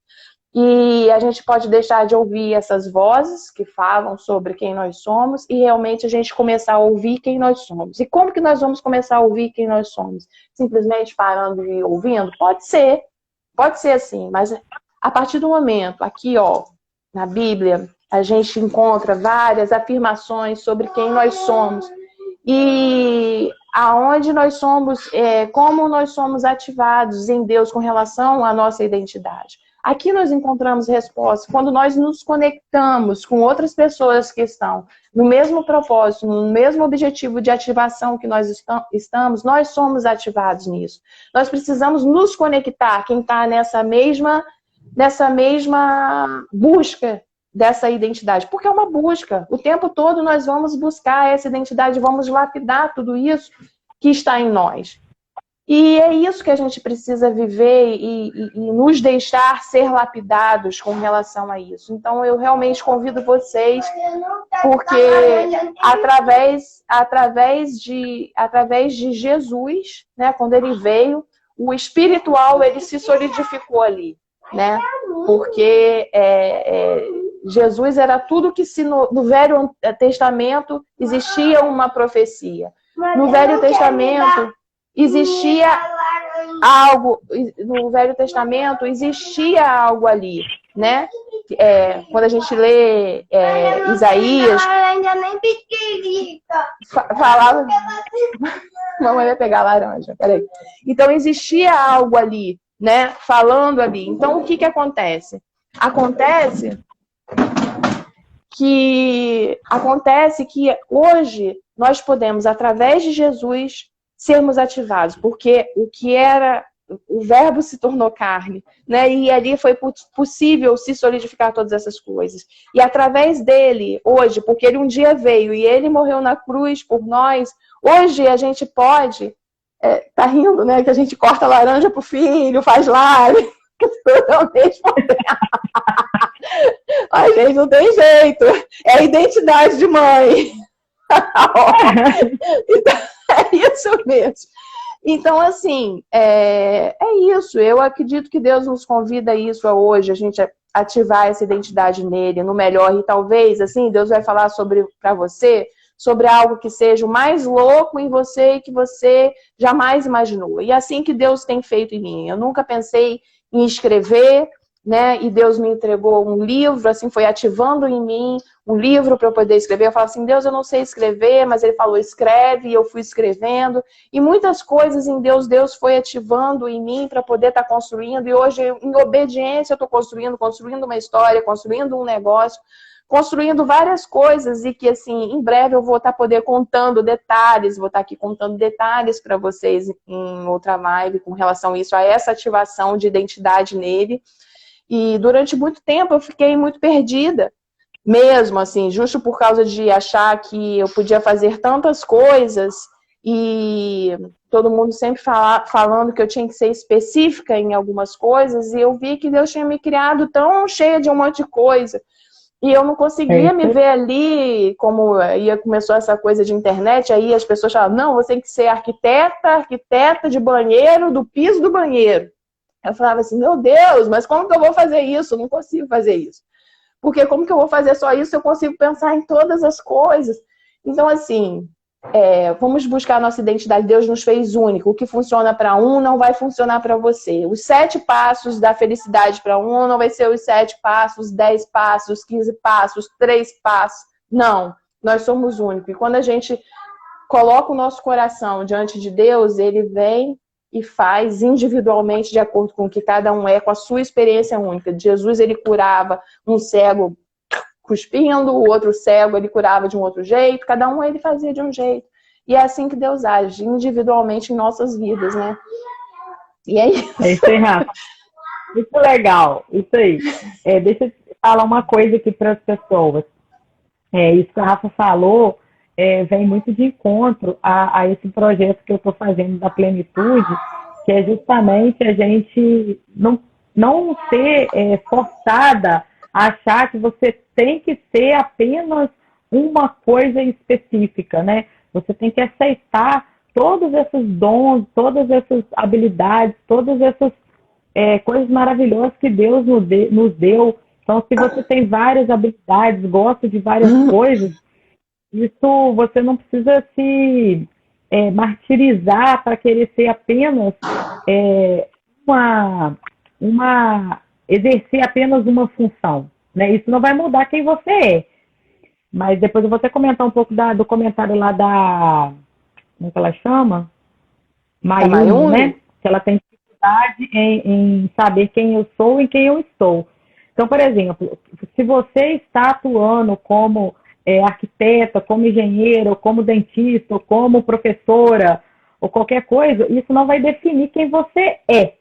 E a gente pode deixar de ouvir essas vozes que falam sobre quem nós somos e realmente a gente começar a ouvir quem nós somos. E como que nós vamos começar a ouvir quem nós somos? Simplesmente parando e ouvindo? Pode ser assim, mas a partir do momento, aqui ó, na Bíblia, a gente encontra várias afirmações sobre quem nós somos e aonde nós somos, como nós somos ativados em Deus com relação à nossa identidade. Aqui nós encontramos respostas quando nós nos conectamos com outras pessoas que estão no mesmo propósito, no mesmo objetivo de ativação que nós estamos, nós somos ativados nisso. Nós precisamos nos conectar, quem está nessa mesma busca dessa identidade, porque é uma busca. O tempo todo nós vamos buscar essa identidade, vamos lapidar tudo isso que está em nós. E é isso que a gente precisa viver e nos deixar ser lapidados com relação a isso. Então, eu realmente convido vocês, porque através de Jesus, né, quando ele veio, o espiritual ele se solidificou ali, né? Porque Jesus era tudo que se no Velho Testamento existia uma profecia. No Velho Testamento existia algo, no Velho Testamento existia algo ali, né? Quando a gente lê Isaías, falava... Mamãe vai pegar a laranja, peraí. Então existia algo ali, né? Falando ali. Então o que acontece? Acontece que hoje nós podemos, através de Jesus, sermos ativados, porque o verbo se tornou carne, né? E ali foi possível se solidificar todas essas coisas. E através dele, hoje, porque ele um dia veio e ele morreu na cruz por nós, hoje a gente pode, tá rindo, né? Que a gente corta laranja pro filho, faz live, ao mesmo tempo. A gente não tem jeito, é a identidade de mãe. Então, é isso mesmo. Então, assim, é isso. Eu acredito que Deus nos convida a isso hoje, a gente ativar essa identidade nele, no melhor. E talvez, assim, Deus vai falar para você sobre algo que seja o mais louco em você e que você jamais imaginou. E é assim que Deus tem feito em mim. Eu nunca pensei em escrever, né? E Deus me entregou um livro, assim, foi ativando em mim um livro para eu poder escrever. Eu falo assim, Deus, eu não sei escrever, mas ele falou, escreve, e eu fui escrevendo. E muitas coisas em Deus foi ativando em mim para poder estar construindo. E hoje, em obediência, eu estou construindo uma história, construindo um negócio, construindo várias coisas. E que, assim, em breve eu vou estar poder contando detalhes, vou estar aqui contando detalhes para vocês em outra live com relação a isso, a essa ativação de identidade nele. E durante muito tempo eu fiquei muito perdida, mesmo assim, justo por causa de achar que eu podia fazer tantas coisas e todo mundo sempre falando que eu tinha que ser específica em algumas coisas, e eu vi que Deus tinha me criado tão cheia de um monte de coisa. E eu não conseguia me ver ali, como começou essa coisa de internet, aí as pessoas falavam, não, você tem que ser arquiteta de banheiro, do piso do banheiro. Eu falava assim, meu Deus, mas como que eu vou fazer isso? Eu não consigo fazer isso. Porque como que eu vou fazer só isso? Eu consigo pensar em todas as coisas. Então, assim, vamos buscar a nossa identidade. Deus nos fez único. O que funciona para um não vai funcionar para você. Os 7 passos da felicidade para um não vai ser os 7 passos, 10 passos, 15 passos, 3 passos. Não, nós somos únicos. E quando a gente coloca o nosso coração diante de Deus, ele vem e faz individualmente de acordo com o que cada um é, com a sua experiência única. Jesus, ele curava um cego cuspindo, o outro cego ele curava de um outro jeito, cada um ele fazia de um jeito. E é assim que Deus age, individualmente em nossas vidas, né? E é isso. É isso aí, Rafa. Muito legal, isso aí. Deixa eu te falar uma coisa aqui para as pessoas. Isso que a Rafa falou vem muito de encontro a esse projeto que eu estou fazendo da plenitude, que é justamente a gente não ser forçada a achar que você tem que ser apenas uma coisa específica, né? Você tem que aceitar todos esses dons, todas essas habilidades, todas essas coisas maravilhosas que Deus nos deu. Então, se você tem várias habilidades, gosta de várias coisas, isso você não precisa se martirizar para querer ser apenas exercer apenas uma função, né? Isso não vai mudar quem você é. Mas depois eu vou até comentar um pouco do comentário lá da... Como é que ela chama? Mayumi, né? Que ela tem dificuldade em saber quem eu sou e quem eu estou. Então, por exemplo, se você está atuando como arquiteta, como engenheira, ou como dentista, ou como professora, ou qualquer coisa, isso não vai definir quem você é.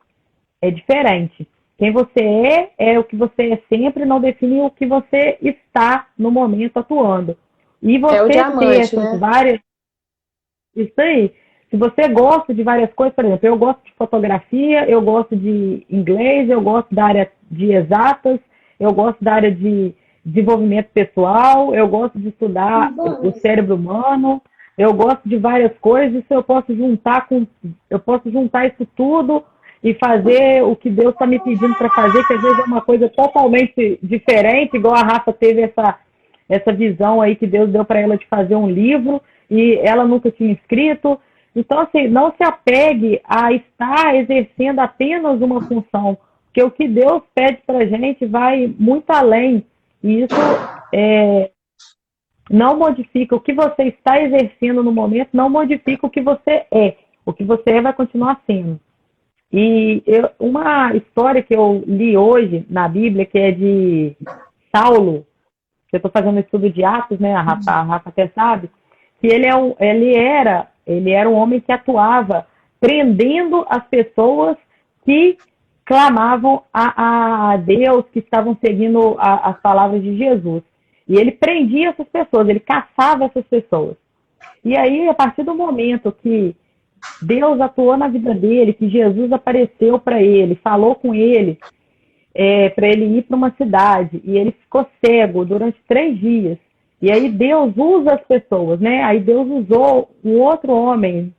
É diferente. Quem você é o que você é sempre, não define o que você está no momento atuando. E você o diamante, ter essas várias... Isso aí. Se você gosta de várias coisas, por exemplo, eu gosto de fotografia, eu gosto de inglês, eu gosto da área de exatas, eu gosto da área de desenvolvimento pessoal, eu gosto de estudar o cérebro humano, eu gosto de várias coisas, isso eu posso juntar isso tudo e fazer o que Deus está me pedindo para fazer, que às vezes é uma coisa totalmente diferente, igual a Rafa teve essa visão aí que Deus deu para ela de fazer um livro e ela nunca tinha escrito. Então, assim, não se apegue a estar exercendo apenas uma função, porque o que Deus pede para a gente vai muito além. E isso não modifica o que você está exercendo no momento, não modifica o que você é. O que você é vai continuar sendo. E uma história que eu li hoje na Bíblia, que é de Saulo, eu estou fazendo um estudo de Atos, né? A Rafa até sabe, que ele era um homem que atuava prendendo as pessoas que clamavam a Deus, que estavam seguindo as palavras de Jesus. E ele prendia essas pessoas, ele caçava essas pessoas. E aí, a partir do momento que Deus atuou na vida dele, que Jesus apareceu para ele, falou com ele, para ele ir para uma cidade, e ele ficou cego durante 3 dias. E aí Deus usa as pessoas, né? Aí Deus usou um outro homem,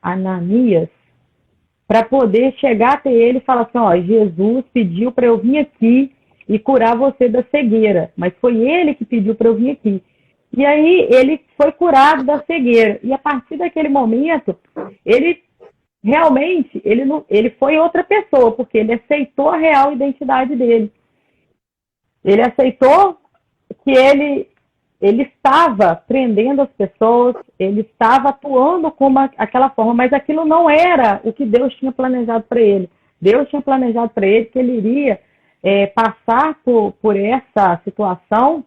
Ananias, para poder chegar até ele e falar assim, ó, Jesus pediu para eu vir aqui e curar você da cegueira, mas foi ele que pediu para eu vir aqui. E aí ele foi curado da cegueira. E a partir daquele momento, ele realmente, ele foi outra pessoa, porque ele aceitou a real identidade dele. Ele aceitou que ele estava prendendo as pessoas, ele estava atuando como aquela forma, mas aquilo não era o que Deus tinha planejado para ele. Deus tinha planejado para ele que ele iria passar por essa situação,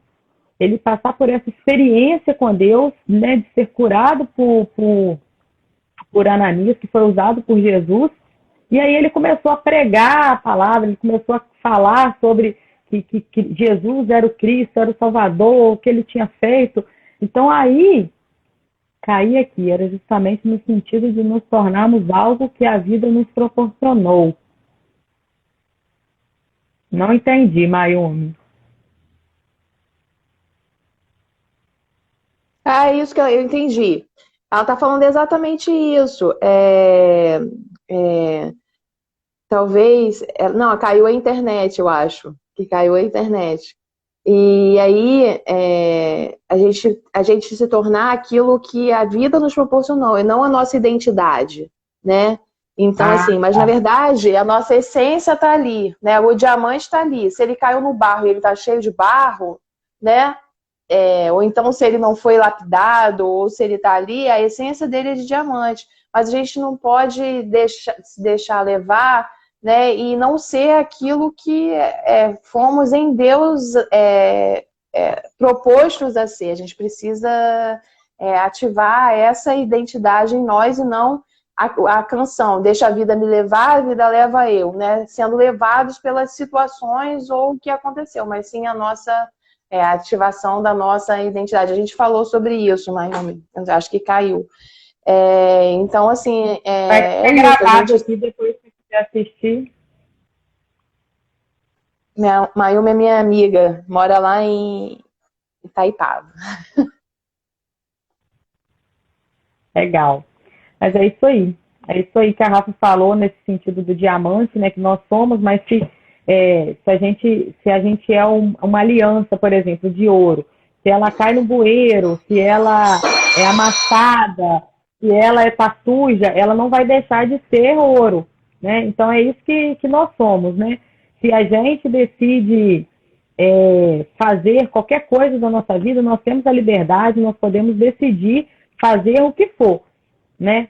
ele passar por essa experiência com Deus, né, de ser curado por Ananias, que foi usado por Jesus, e aí ele começou a pregar a palavra, ele começou a falar sobre que Jesus era o Cristo, era o Salvador, o que ele tinha feito. Então aí, cair aqui, era justamente no sentido de nos tornarmos algo que a vida nos proporcionou. Não entendi, Mayumi. É isso que eu entendi. Ela está falando exatamente isso. Talvez. Não, caiu a internet, eu acho. Que caiu a internet. E aí, a gente se tornar aquilo que a vida nos proporcionou, e não a nossa identidade, né? Então, assim, mas na verdade, a nossa essência está ali, né? O diamante está ali. Se ele caiu no barro e ele está cheio de barro, né? Ou então se ele não foi lapidado, ou se ele está ali, a essência dele é de diamante. Mas a gente não pode se deixar levar, né, e não ser aquilo que fomos em Deus propostos a ser. A gente precisa ativar essa identidade em nós e não a canção, deixa a vida me levar, a vida leva eu, né? Sendo levados pelas situações ou o que aconteceu, mas sim a nossa ativação da nossa identidade. A gente falou sobre isso, mas acho que caiu. Então, assim, Vai gravado aqui, depois se quiser assistir. Mayumi é minha amiga, mora lá em Itaipava. Legal. Mas é isso aí. É isso aí que a Rafa falou nesse sentido do diamante, né? Que nós somos, mas se a gente é uma aliança, por exemplo, de ouro, se ela cai no bueiro, se ela é amassada, se ela está suja, ela não vai deixar de ser ouro, né? Então é isso que nós somos, né? Se a gente decide fazer qualquer coisa da nossa vida, nós temos a liberdade, nós podemos decidir fazer o que for, né?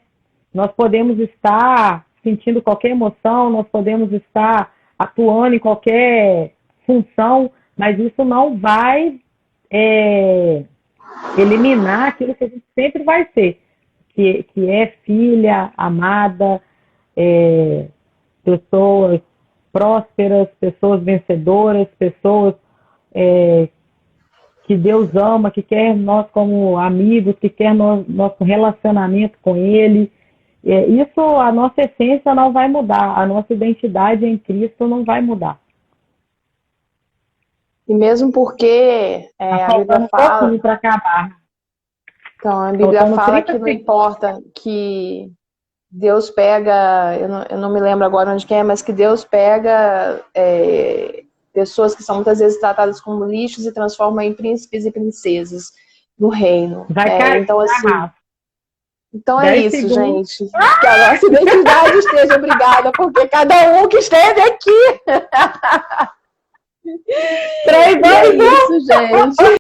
Nós podemos estar sentindo qualquer emoção, nós podemos estar atuando em qualquer função, mas isso não vai eliminar aquilo que a gente sempre vai ser, que é filha, amada, pessoas prósperas, pessoas vencedoras, pessoas que Deus ama, que quer nós como amigos, que quer nosso relacionamento com Ele. Isso, a nossa essência não vai mudar, a nossa identidade em Cristo não vai mudar. E mesmo porque a Bíblia fala... para acabar. Então, a Bíblia fala que não importa que Deus pega, eu não me lembro agora onde que é, mas que Deus pega pessoas que são muitas vezes tratadas como lixos e transforma em príncipes e princesas no reino. Vai cair, Então, assim, Rafa. então é 10 isso, segundos. gente. Que a nossa identidade esteja obrigada, porque cada um que esteve aqui. 3, 2, 1. É isso, gente.